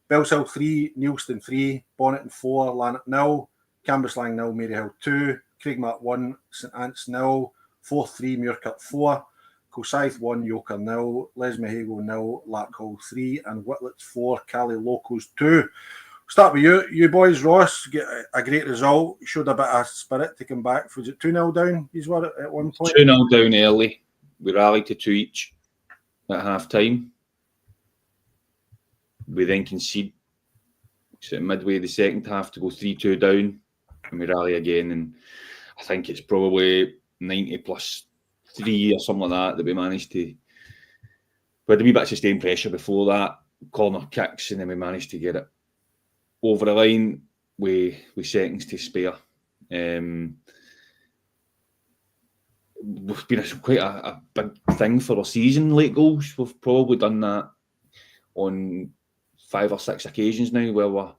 Bellshill 3, Neilston 3, Bonnet 4, Lanark 0, Cambuslang 0, Maryhill 2, Craigmark 1, St Ant's 0, Forth 3, Muirkirk 4, Kilsyth 1, Yoker 0, Lesmahago 0, Larkhall 3, and Whitlet 4, Cali Locos 2. Start with you boys. Ross, get a great result. Showed a bit of spirit to come back. Was it 2-0 down? You were at one point? 2-0 down early. We rallied to 2 each at half time. We then concede midway the second half to go 3-2 down, and we rally again. And I think it's probably 90 plus 3 or something like that we managed to. We had a wee bit of sustained pressure before that, corner kicks, and then we managed to get it over the line with seconds to spare. It's been quite a big thing for our season, late goals. We've probably done that on 5 or 6 occasions now where we're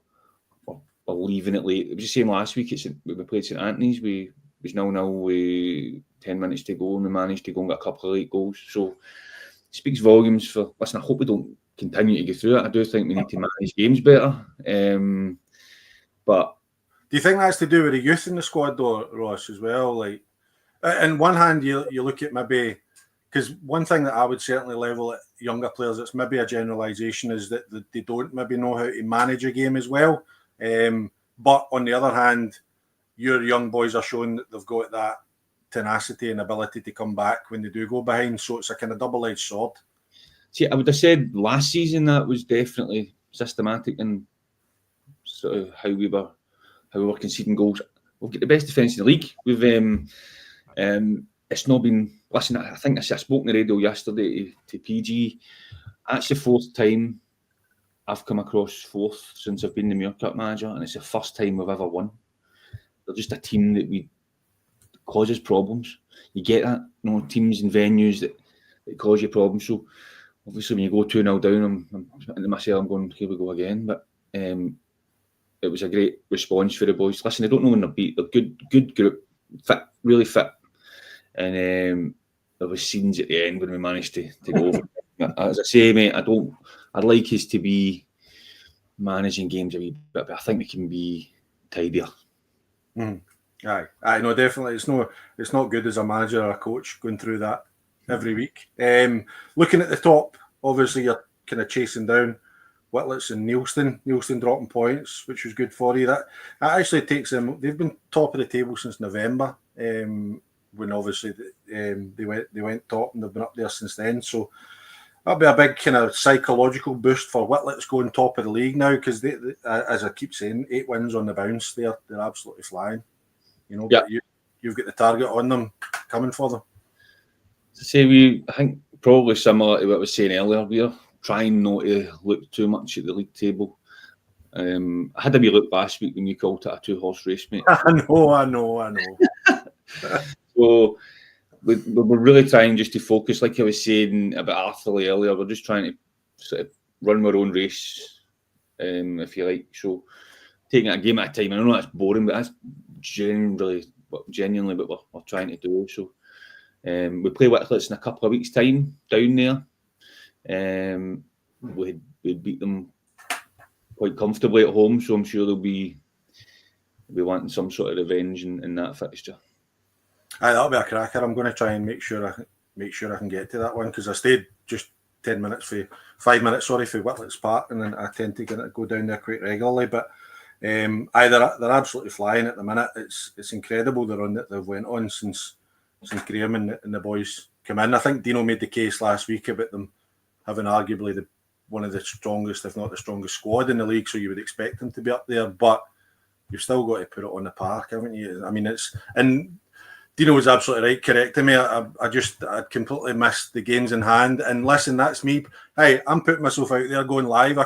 leaving it late. It was the same last week. We played St Anthony's. We was 0-0 with 10 minutes to go, and we managed to go and get a couple of late goals. So it speaks volumes for. Listen, I hope we don't continue to get through it. I do think we need to manage games better. But do you think that's to do with the youth in the squad, though, Ross, as well? Like, on one hand, you look at maybe, because one thing that I would certainly level at younger players, it's maybe a generalisation, is that they don't maybe know how to manage a game as well. But on the other hand, your young boys are showing that they've got that tenacity and ability to come back when they do go behind. So it's a kind of double-edged sword. See, I would have said last season that was definitely systematic in sort of how we were conceding goals. We've got the best defence in the league. We've it's not been. Listen, I think I spoke on the radio yesterday to PG. That's the 4th time I've come across Forth since I've been the Muirkirk manager, and it's the first time we've ever won. They're just a team that we causes problems. You get that, teams and venues that cause you problems. So obviously, when you go 2-0 down, I'm into myself, I'm going, here we go again. But it was a great response for the boys. Listen, they don't know when they're beat. They're good group, fit, really fit. And there was scenes at the end when we managed to go over. As I say, mate, I'd like us to be managing games a wee bit, but I think we can be tidier. Aye, no, definitely. It's not good as a manager or a coach going through that every week. Looking at the top, obviously you're kind of chasing down Whitlets and Neilston dropping points, which was good for you. That actually takes them. They've been top of the table since November. When obviously they went top, and they've been up there since then. So that'll be a big kind of psychological boost for Whitlets going top of the league now, because they, as I keep saying, 8 wins on the bounce. They're absolutely flying. But you've got the target on them coming for them. To say, I think probably similar to what I was saying earlier, we're trying not to look too much at the league table. I had a wee look last week when you called it a 2-horse race, mate. I know. So we're really trying just to focus, like I was saying about Arthur earlier, we're just trying to sort of run our own race, if you like. So taking it a game at a time. I know that's boring, but that's genuinely what we're trying to do. So we play Whitlets in a couple of weeks' time down there. We beat them quite comfortably at home, so I'm sure they'll be wanting some sort of revenge in that fixture. Aye, that'll be a cracker. I'm going to try and make sure I can get to that one, because I stayed just 5 minutes for Whitlets Park, and then I tend to go down there quite regularly. But they're absolutely flying at the minute. It's incredible the run that they've went on since Graham and the boys come in. I think Dino made the case last week about them having arguably one of the strongest, if not the strongest, squad in the league. So you would expect them to be up there, but you've still got to put it on the park, haven't you? I mean, and Dino was absolutely right, correcting me. I'd completely missed the games in hand. And listen, that's me. Hey, I'm putting myself out there going live. We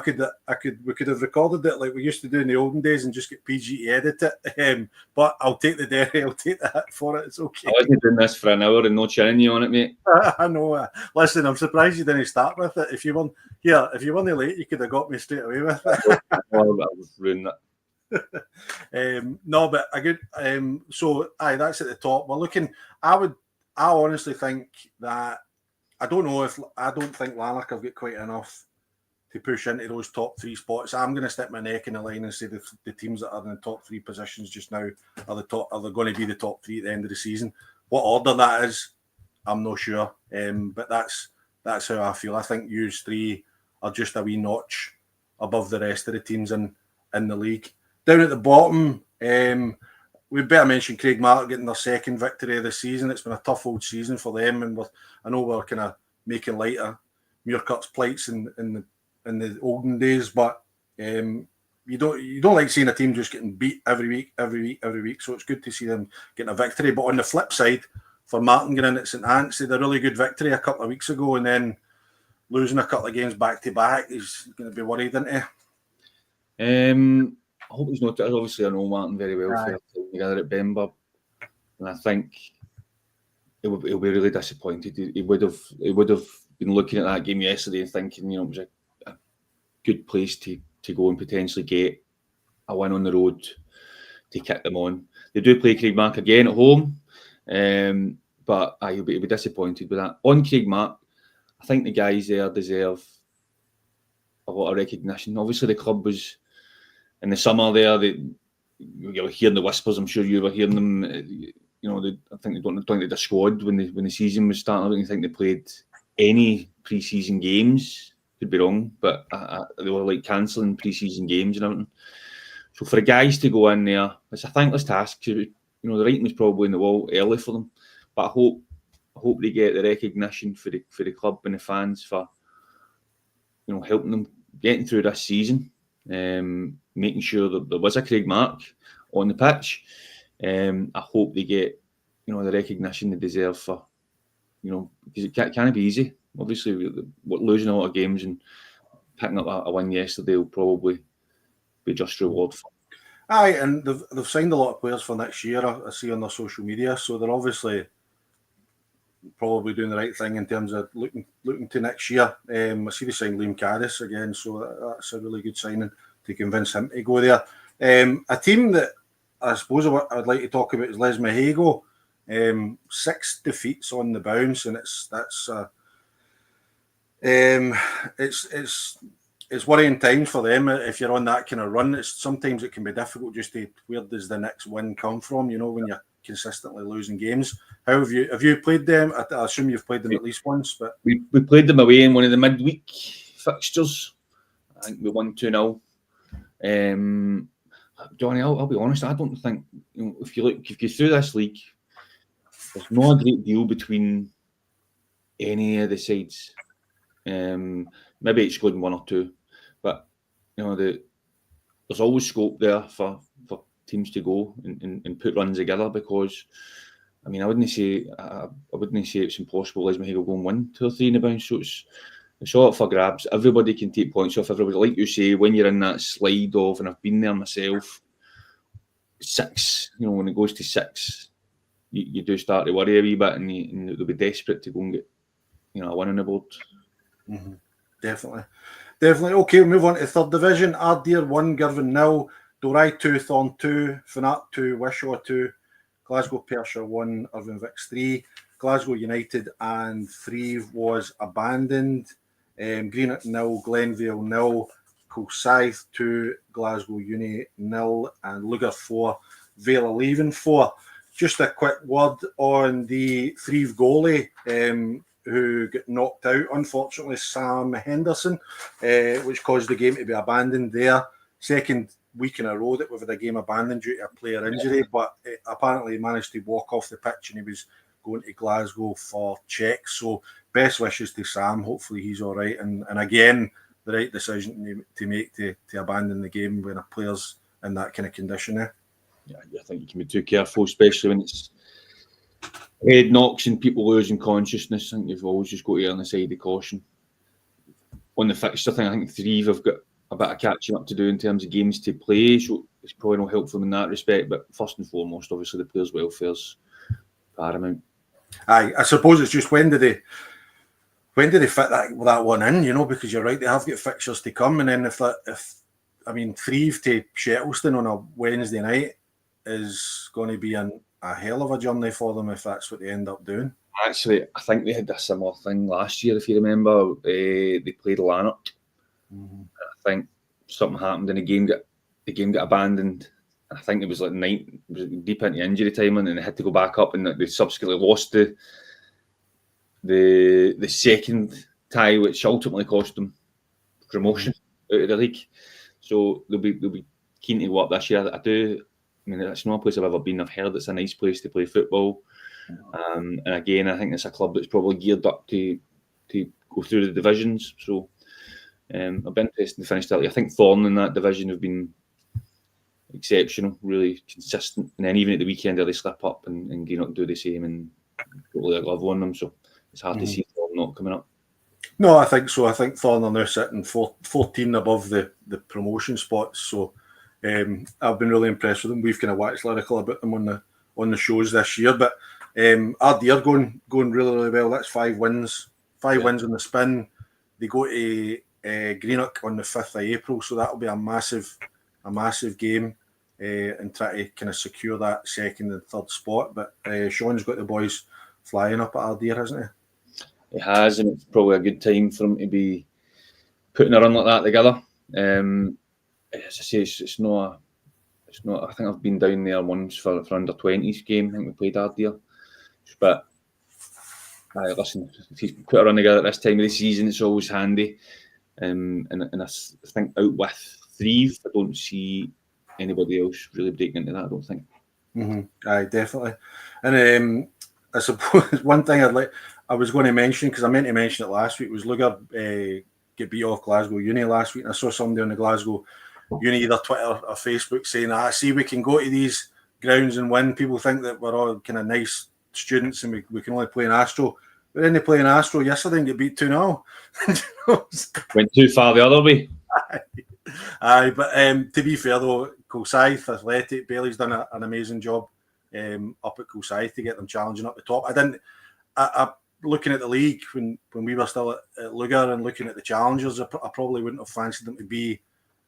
could have recorded it like we used to do in the olden days and just get PG to edit it. But I'll take the dairy. I'll take the hit for it. It's okay. I wasn't doing this for an hour and no chinning you on it, mate. I know. Listen, I'm surprised you didn't start with it. If you weren't late, you could have got me straight away with it. I would ruin that. No, but a good. So, that's at the top. We're looking. I honestly think that I don't think Lanark have got quite enough to push into those top 3 spots. I'm going to stick my neck in the line and say the teams that are in the top 3 positions just now are they going to be the top 3 at the end of the season. What order that is, I'm not sure. But that's how I feel. I think U's 3 are just a wee notch above the rest of the teams in the league. Down at the bottom, we better mention Craig Mark getting their second victory of the season. It's been a tough old season for them, and I know we're kind of making light of Muirkirk's plights in the olden days, but you don't like seeing a team just getting beat every week. So it's good to see them getting a victory. But on the flip side, for Martin getting at St Ant's, they had a really good victory a couple of weeks ago, and then losing a couple of games back to back. He's going to be worried, isn't he? I hope he's not. Obviously, I know Martin very well for together at Benburb, and I think he'll be really disappointed. He would have been looking at that game yesterday and thinking, it was a good place to go and potentially get a win on the road to kick them on. They do play Craigmark again at home, but he'll be disappointed with that. On Craigmark, I think the guys there deserve a lot of recognition. Obviously, the club was. In the summer there, you were hearing the whispers. I'm sure you were hearing them. I think they don't think the squad when the season was starting. I don't think they played any pre-season games. Could be wrong, but they were like cancelling pre-season games and everything. So for the guys to go in there, it's a thankless task. The writing was probably in the wall early for them, but I hope they get the recognition for the club and the fans for helping them getting through this season. Making sure that there was a Craigmark on the pitch. I hope they get, the recognition they deserve for, because it can't be easy. Obviously, losing a lot of games and picking up a win yesterday will probably be just reward for. Aye, and they've signed a lot of players for next year. I see on their social media, so they're obviously probably doing the right thing in terms of looking to next year. I see they signed Liam Caddis again, so that's a really good signing to convince him to go there. A team that I suppose I'd like to talk about is Les Mahago. 6 defeats on the bounce, and it's worrying times for them if you're on that kind of run. Sometimes it can be difficult just to where does the next win come from, when you're consistently losing games. How have you played them? I assume you've played them at least once, but we played them away in one of the midweek fixtures. I think we won 2-0. Jonny, I'll be honest, I don't think, if you go through this league, there's not a great deal between any of the sides. Maybe excluding one or two, but there's always scope there for teams to go and put runs together, because I wouldn't say it's impossible Les Mahago go and win 2 or 3 in the bounce. So it's all up for grabs. Everybody can take points off everybody. Like you say, when you're in that slide of, and I've been there myself, 6, when it goes to 6, you do start to worry a wee bit, and they'll be desperate to go and get a win on the board. Mm-hmm. Definitely. Okay, we'll move on to 3rd Division. Ardeer 1, Girvan 0, Dorai 2, Thorn 2, Fnac 2, Wishaw 2, Glasgow Perthshire 1, Irvine Vics 3, Glasgow United and Threave was abandoned. Greenock 0, Glenvale 0, Kilsyth 2, Glasgow Uni 0, and Lugar 4, Vale of Leven 4. Just a quick word on the Threave goalie who got knocked out, unfortunately, Sam Henderson, which caused the game to be abandoned there. Second week in a row that we've had a game abandoned due to a player injury, but apparently he managed to walk off the pitch and he was going to Glasgow for checks. So best wishes to Sam. Hopefully he's all right. And again, the right decision to make to abandon the game when a player's in that kind of condition there. Yeah, I think you can be too careful, especially when it's head knocks and people losing consciousness. I think you've always just got to err on the side of caution. On the fixture thing, I think Threave have got a bit of catching up to do in terms of games to play, so it's probably not helpful in that respect. But first and foremost, obviously, the players' welfare's paramount. Aye, I suppose it's just when did they fit that one in? Because you're right, they have got fixtures to come, and then if Threave to Shettleston on a Wednesday night is going to be a hell of a journey for them if that's what they end up doing. Actually, I think they had a similar thing last year, if you remember. They played Lanark. Mm-hmm. I think something happened and the game got abandoned. I think it was like deep into injury time, and then they had to go back up, and they subsequently lost the second tie, which ultimately cost them promotion out of the league. So they'll be keen to go up this year. It's not a place I've ever been. I've heard it's a nice place to play football. And again, I think it's a club that's probably geared up to go through the divisions. So I've been interested to finish that. I think Thorn in that division have been exceptional, really consistent. And then even at the weekend, they slip up and Greenock do the same and put their glove on them. So it's hard to see Thorn not coming up. No, I think so. I think Thorn are now sitting 14 above the promotion spots. So I've been really impressed with them. We've kind of waxed lyrical about them on the shows this year. But Ardeer going really, really well. That's 5 wins. 5 wins on the spin. They go to Greenock on the 5th of April. So that'll be a massive game and try to kind of secure that 2nd and 3rd spot. But Sean's got the boys flying up at Ardeer, hasn't he? He has, and it's probably a good time for him to be putting a run like that together. As I say, it's not. I think I've been down there once for under 20s game. I think we played Ardeer, but listen, if he's put a run together at this time of the season, it's always handy. And I think out with Threave, I don't see anybody else really breaking into that. I don't think. Mm-hmm. Aye, definitely. And I suppose one thing I was going to mention, because I meant to mention it last week, was Lugar get beat off Glasgow Uni last week, and I saw somebody on the Glasgow Uni, either Twitter or Facebook, saying, see, we can go to these grounds and win. People think that we're all kind of nice students and we can only play in Astro. But then they play in Astro yesterday and get beat 2-0. Went too far the other way. Aye, but to be fair though, Kilsyth Athletic, Bailey's done an amazing job up at Kilsyth to get them challenging up the top. I looking at the league when we were still at Lugar and looking at the challengers, I probably wouldn't have fancied them to be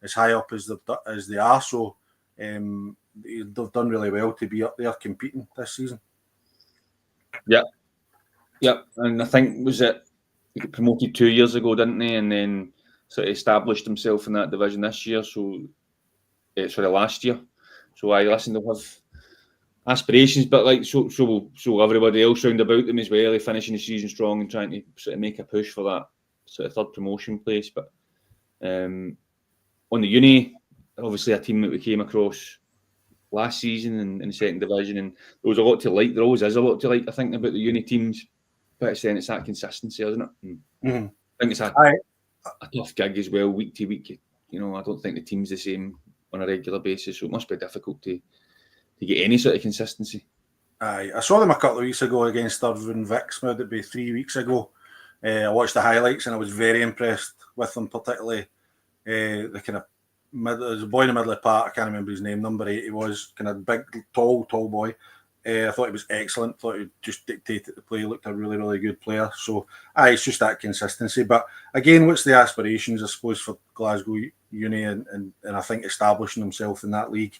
as high up as they are. So they've done really well to be up there competing this season. Yeah, and I think they got promoted 2 years ago, didn't they? And then sort of established himself in that division this year. So last year. So I listen, they'll have aspirations, but like so everybody else round about them as well, finishing the season strong and trying to sort of make a push for that sort of third promotion place. But on the uni, obviously a team that we came across last season in the second division, and there was a lot to like. There always is a lot to like, I think, about the uni teams. But it's that consistency, isn't it? Mm-hmm. I think it's a tough gig as well, week to week. You know, I don't think the team's the same on a regular basis, so it must be difficult to get any sort of consistency. Aye, I saw them a couple of weeks ago against Irvine Vicks. Would it be 3 weeks ago? I watched the highlights and I was very impressed with them, particularly the kind of there's a boy in the middle of the park. I can't remember his name. Number 8, he was kind of big, tall boy. I thought he was excellent. Thought he just dictated the play. Looked a really, really good player. So, it's just that consistency. But again, what's the aspirations, I suppose, for Glasgow Uni and I think establishing himself in that league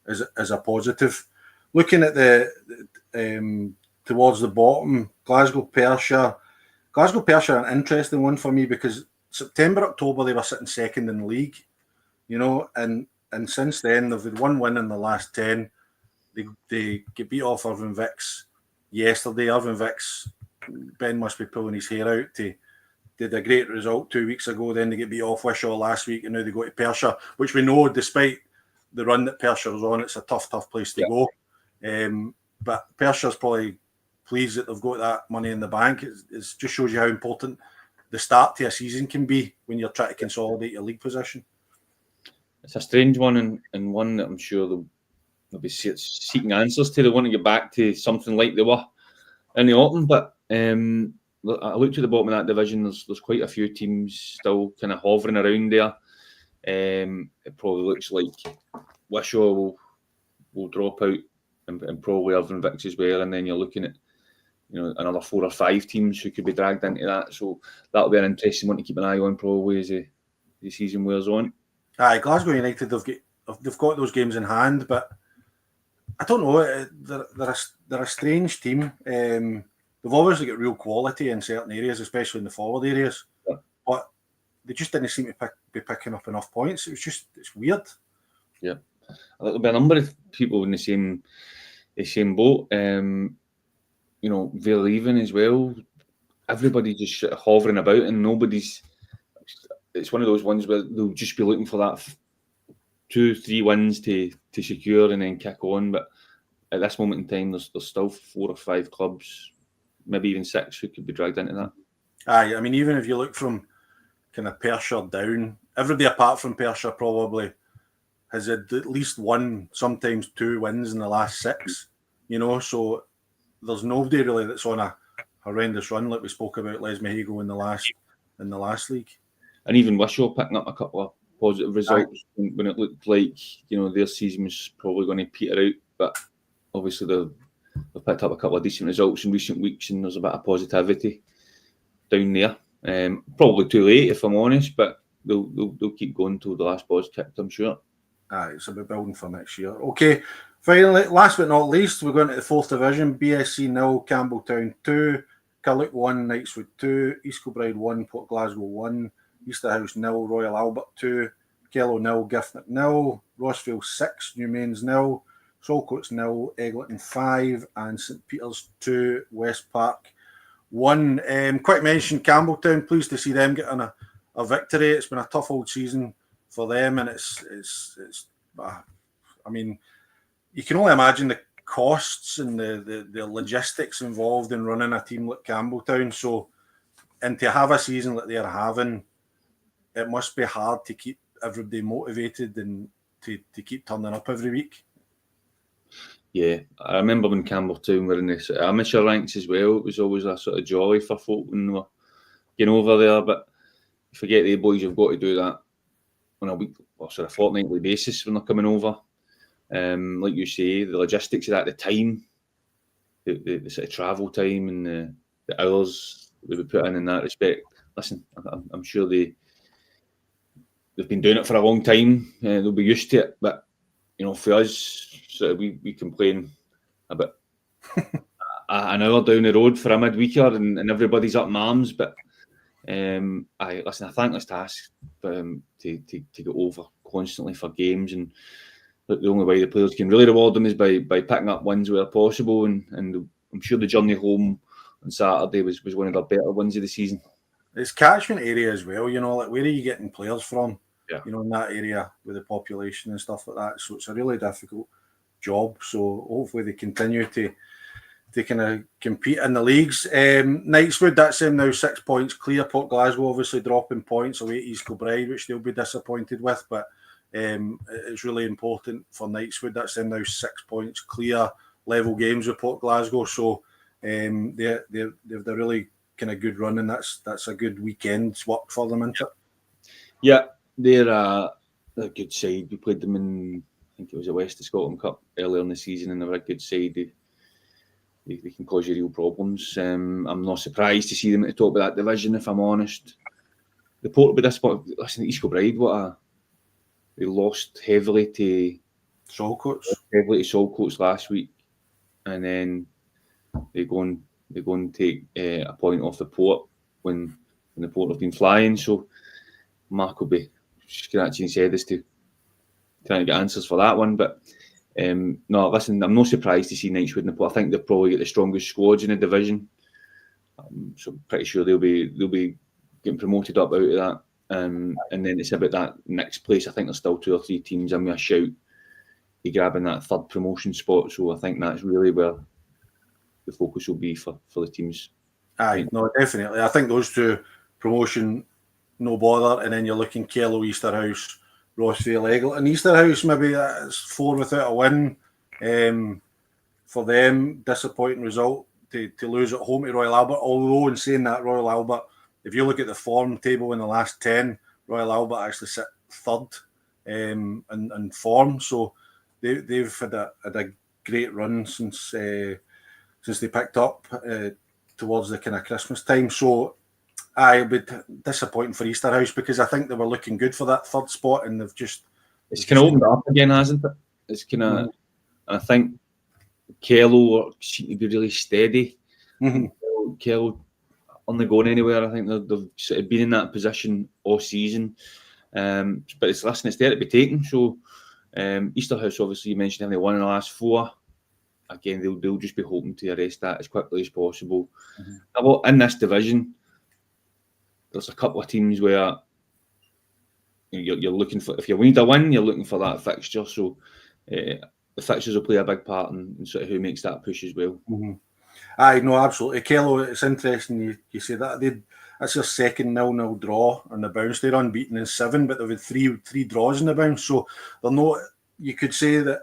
is a positive. Looking at the towards the bottom, Glasgow Perthshire are an interesting one for me because September, October they were sitting second in the league, you know, and since then they've had 1 win in the last 10. They get beat off Irvine Vicks yesterday. Irvine Vicks, Ben must be pulling his hair out. They did a great result 2 weeks ago. Then they get beat off Wishaw last week, and now they go to Perthshire, which we know, despite the run that Perthshire's on, it's a tough place to go. But Perthshire's probably pleased that they've got that money in the bank. It just shows you how important the start to a season can be when you're trying to consolidate your league position. It's a strange one, and one that I'm sure they'll be seeking answers to. They want to get back to something like they were in the autumn, but I looked at the bottom of that division. There's quite a few teams still kind of hovering around there. It probably looks like Wishaw will drop out, and probably Irvine Vicks as well. And then you're looking at another 4 or 5 teams who could be dragged into that. So that'll be an interesting one to keep an eye on probably as the season wears on. Glasgow United, they've got those games in hand, but I don't know. They're a strange team. They've obviously got real quality in certain areas, especially in the forward areas. Yeah. But they just didn't seem to be picking up enough points. It's weird. Yeah, there'll be a number of people in the same boat. They're leaving as well. Everybody's just hovering about, and nobody's. It's one of those ones where they'll just be looking for that 2-3 wins to secure and then kick on. But at this moment in time, there's still 4 or 5 clubs, maybe even 6, who could be dragged into that. I mean, even if you look from kind of Perthshire down, everybody apart from Perthshire probably has had at least 1, sometimes 2 wins in the last 6. So there's nobody really that's on a horrendous run like we spoke about Les Mahigo in the last league. And even Wishaw picking up a couple of positive results when it looked like their season was probably going to peter out, but obviously they've picked up a couple of decent results in recent weeks, and there's a bit of positivity down there. Probably too late, if I'm honest, but they'll keep going till the last ball's kicked, I'm sure. It's about building for next year. Okay, finally, last but not least, we're going to the 4th division. BSC 0, Campbelltown 2, Carluke 1, Knightswood 2, East Kilbride 1, Port Glasgow 1, Easterhouse 0, Royal Albert 2, Kellow 0, Giffnock 0, Rossville 6, Newmains 0, Saltcoats 0, Eglinton 5, and St Peters 2, West Park 1. Quick mention, Campbelltown, pleased to see them getting a victory. It's been a tough old season for them, and it's I mean, you can only imagine the costs and the logistics involved in running a team like Campbelltown. So, and to have a season like they're having, it must be hard to keep everybody motivated and to keep turning up every week. Yeah, I remember when Campbelltown were in the amateur ranks as well. It was always a sort of joy for folk when they were getting over there. But you forget the boys have got to do that on a fortnightly basis when they're coming over. Like you say, the logistics of that, the time, the sort of travel time and the hours they would put in that respect. Listen, I'm sure they've been doing it for a long time. They'll be used to it. But for us, sort of we complain about an hour down the road for a midweeker, and everybody's up in arms. But a thankless task to get over constantly for games, and the only way the players can really reward them is by picking up wins where possible, and I'm sure the journey home on Saturday was one of the better wins of the season. It's catchment area as well, like where are you getting players from? Yeah. In that area with the population and stuff like that. So it's a really difficult job. So hopefully they continue to kind of compete in the leagues. Knightswood, that's them now 6 points clear. Port Glasgow obviously dropping points away at East Kilbride, which they'll be disappointed with, but it's really important for Knightswood. That's them now 6 points clear, level games with Port Glasgow. So they've a really kind of good run, and that's a good weekend's work for them, isn't it? Yeah, they're a good side. We played them in, I think it was a West of Scotland Cup earlier in the season, and they were a good side. They can cause you real problems. I'm not surprised to see them at the top of that division, if I'm honest. The Port will be disappointed. Listen, East Kilbride, they lost heavily to Saltcoats last week, and then they go and take a point off the Port when the Port have been flying. So Mark will be scratching his head as to trying to get answers for that one. But no, listen, I'm not surprised to see Knightswood in the Port. I think they've probably got the strongest squads in the division. So I'm pretty sure they'll be getting promoted up out of that. And then it's about that next place. I think there's still 2 or 3 teams in with a shout to grabbing that third promotion spot. So I think that's really where the focus will be for the teams. Aye, no, definitely. I think those 2, promotion, no bother, and then you're looking Kello, Easterhouse, Rossvale, Eggleton. Easterhouse, maybe that's 4 without a win. For them, disappointing result to lose at home to Royal Albert. Although, in saying that, Royal Albert, if you look at the form table in the last 10, Royal Albert actually sit third in form. So they've had a great run since they picked up towards the kind of Christmas time. So it'll be disappointing for Easterhouse, because I think they were looking good for that third spot, and it's kind of opened up again, hasn't it? It's kind of, I think Kello seem to be really steady. Kello on the going anywhere. I think they've sort of been in that position all season. But it's there to be taken. So Easterhouse, obviously, you mentioned only 1 in the last 4. Again, they'll just be hoping to arrest that as quickly as possible. Well, in this division, there's a couple of teams where you're looking for, if you need a win, you're looking for that fixture. So the fixtures will play a big part in sort of who makes that push as well. Aye, no, absolutely. Kello, it's interesting you say that. That's their second 0-0 draw on the bounce. They're unbeaten in 7, but they've had three draws in the bounce. So they're not, you could say that,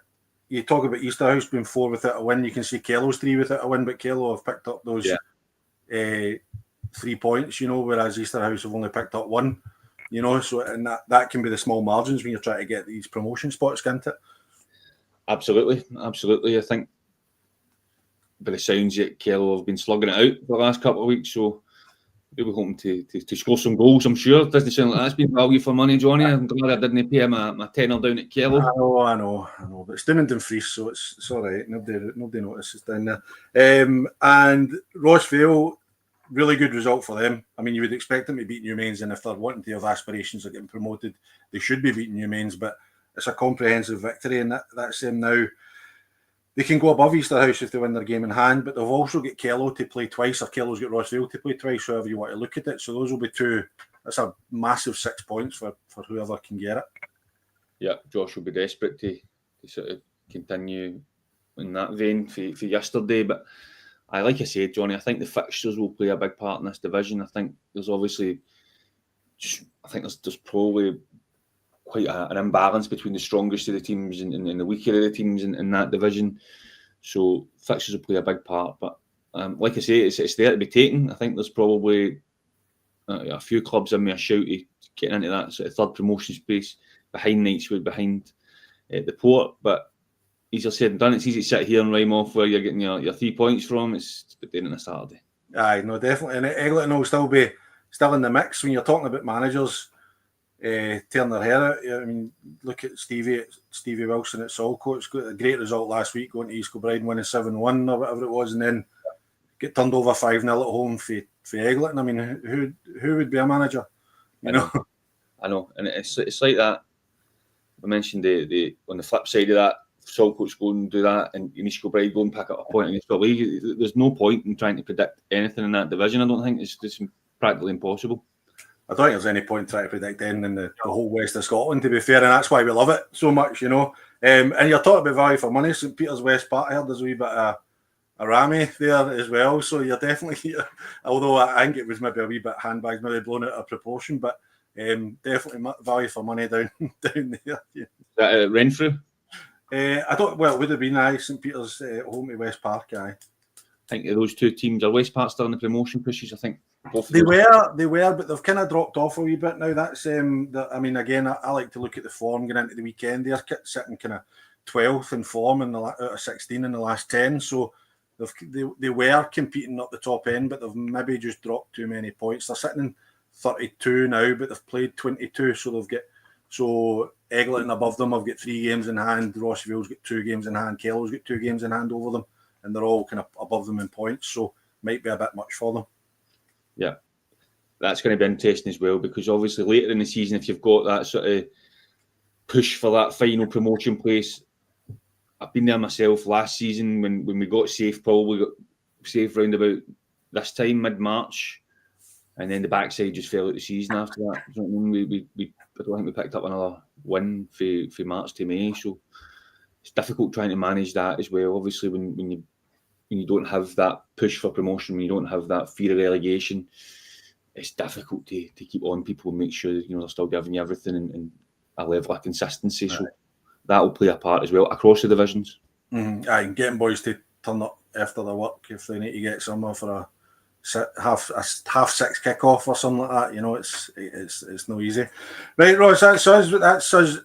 you talk about Easterhouse being 4 without a win, you can see Kello's 3 without a win, but Kello have picked up those 3 points, whereas Easterhouse have only picked up 1, so, and that can be the small margins when you're trying to get these promotion spots, can't it? Absolutely. I think by the sounds that Kello have been slugging it out for the last couple of weeks, so we'll be hoping to score some goals, I'm sure. It doesn't sound like that's been value for money, Johnny. I'm glad I didn't pay my tenner down at Kello. I know. But it's down in Dumfries, so it's all right. Nobody notices down there. And Rossvale, really good result for them. I mean, you would expect them to beat New Mains, and if they're wanting to have aspirations of getting promoted, they should be beating New Mains, but it's a comprehensive victory, and that's them now. They can go above Easterhouse if they win their game in hand, but they've also got Kello to play twice, or Kello's got Rossvale to play twice, however you want to look at it. So those will be 2. That's a massive 6 points for whoever can get it. Yeah, Josh will be desperate to sort of continue in that vein for yesterday. But like I said, Johnny, I think the fixtures will play a big part in this division. I think there's obviously, there's probably quite an imbalance between the strongest of the teams and the weaker of the teams in that division. So fixtures will play a big part. But like I say, it's there to be taken. I think there's probably a few clubs in me a shout to getting into that sort of third promotion space behind Knightswood, behind the Port. But easier said than done. It's easy to sit here and rhyme off where you're getting your 3 points from. It's about doing it on a Saturday. Aye, no, definitely. And Eggleton will still be in the mix when you're talking about managers tearing their hair out. I mean, look at Stevie Wilson at Salcoats. Got a great result last week, going to East Kilbride and winning 7-1 or whatever it was, and then get turned over 5-0 at home for Eggleton. I mean, who would be a manager? You know? I know, and it's like that. I mentioned the on the flip side of that, Salcoats go and do that, and East Kilbride go and pick up a point in the league. There's no point in trying to predict anything in that division. I don't think it's practically impossible. I don't think there's any point trying to predict anything in the whole west of Scotland, to be fair, and that's why we love it so much, you know. And you're talking about value for money. St Peter's West Park, I heard there's a wee bit of a rammy there as well, so you're definitely, although I think it was maybe a wee bit handbags, maybe blown out of proportion, but definitely value for money down there. Yeah. Is that Renfrew? I don't. Well, it would have been St Peter's home to West Park. I think those two teams are West Park still in the promotion pushes. I think both. They were, but they've kind of dropped off a wee bit now. That's I mean, again, I like to look at the form going into the weekend. They're sitting kind of 12th in form out of 16 in the last 10. So they were competing up the top end, but they've maybe just dropped too many points. They're sitting in 32 now, but they've played 22, so they've got. So Eggleton above them have got 3 games in hand. Rossville's got 2 games in hand. Kello's got 2 games in hand over them, and they're all kind of above them in points. So might be a bit much for them. Yeah, that's going to be interesting as well, because obviously later in the season, if you've got that sort of push for that final promotion place, I've been there myself last season when we got safe. Probably got safe round about this time, mid-March. And then the backside just fell out the season after that. You know what I mean? I don't think we picked up another win for March to May. So it's difficult trying to manage that as well. Obviously, when you don't have that push for promotion, when you don't have that fear of relegation, it's difficult to keep on people and make sure that, you know, they're still giving you everything and a level of consistency. Right. So that will play a part as well across the divisions. Mm-hmm. Aye, and getting boys to turn up after their work if they need to get somewhere for a half 6 kickoff or something like that. You know, it's no easy. Right, Ross, that's us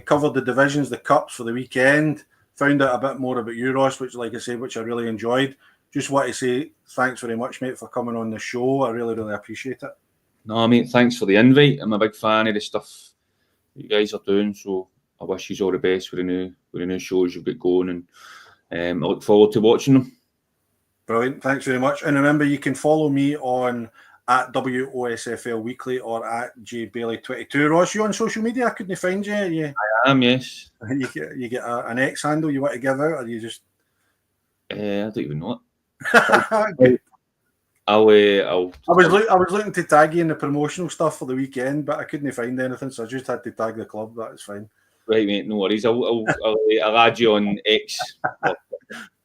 covered the divisions, the cups for the weekend. Found out a bit more about you, Ross, which, like I say, which I really enjoyed. Just want to say thanks very much, mate, for coming on the show. I really, really appreciate it. No, mate, thanks for the invite. I'm a big fan of the stuff you guys are doing, so I wish you all the best with the new shows you've got going, and I look forward to watching them. Brilliant. Thanks very much. And remember, you can follow me on at WOSFL Weekly or at JBailey22. Ross, you on social media? I couldn't find you. I am, yes. You get an X handle you want to give out, or you just? I don't even know it. I was looking to tag you in the promotional stuff for the weekend, but I couldn't find anything, so I just had to tag the club. That's fine. Right, mate. No worries. I'll add you on X.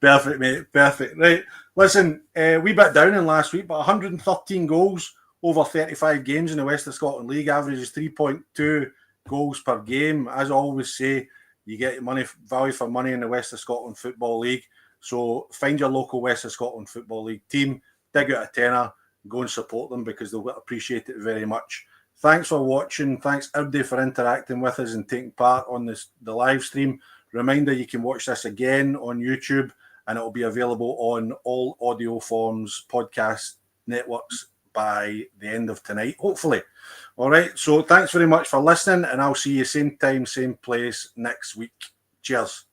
Perfect, mate. Perfect. Right. Listen, we bit down in last week, but 113 goals over 35 games in the West of Scotland League, averages 3.2 goals per game. As I always say, you get value for money in the West of Scotland Football League. So find your local West of Scotland Football League team, dig out a tenner, go and support them, because they'll appreciate it very much. Thanks for watching. Thanks everybody for interacting with us and taking part on the live stream. Reminder, you can watch this again on YouTube, and it will be available on all audio forms, podcast networks by the end of tonight, hopefully. All right. So thanks very much for listening, and I'll see you same time, same place next week. Cheers.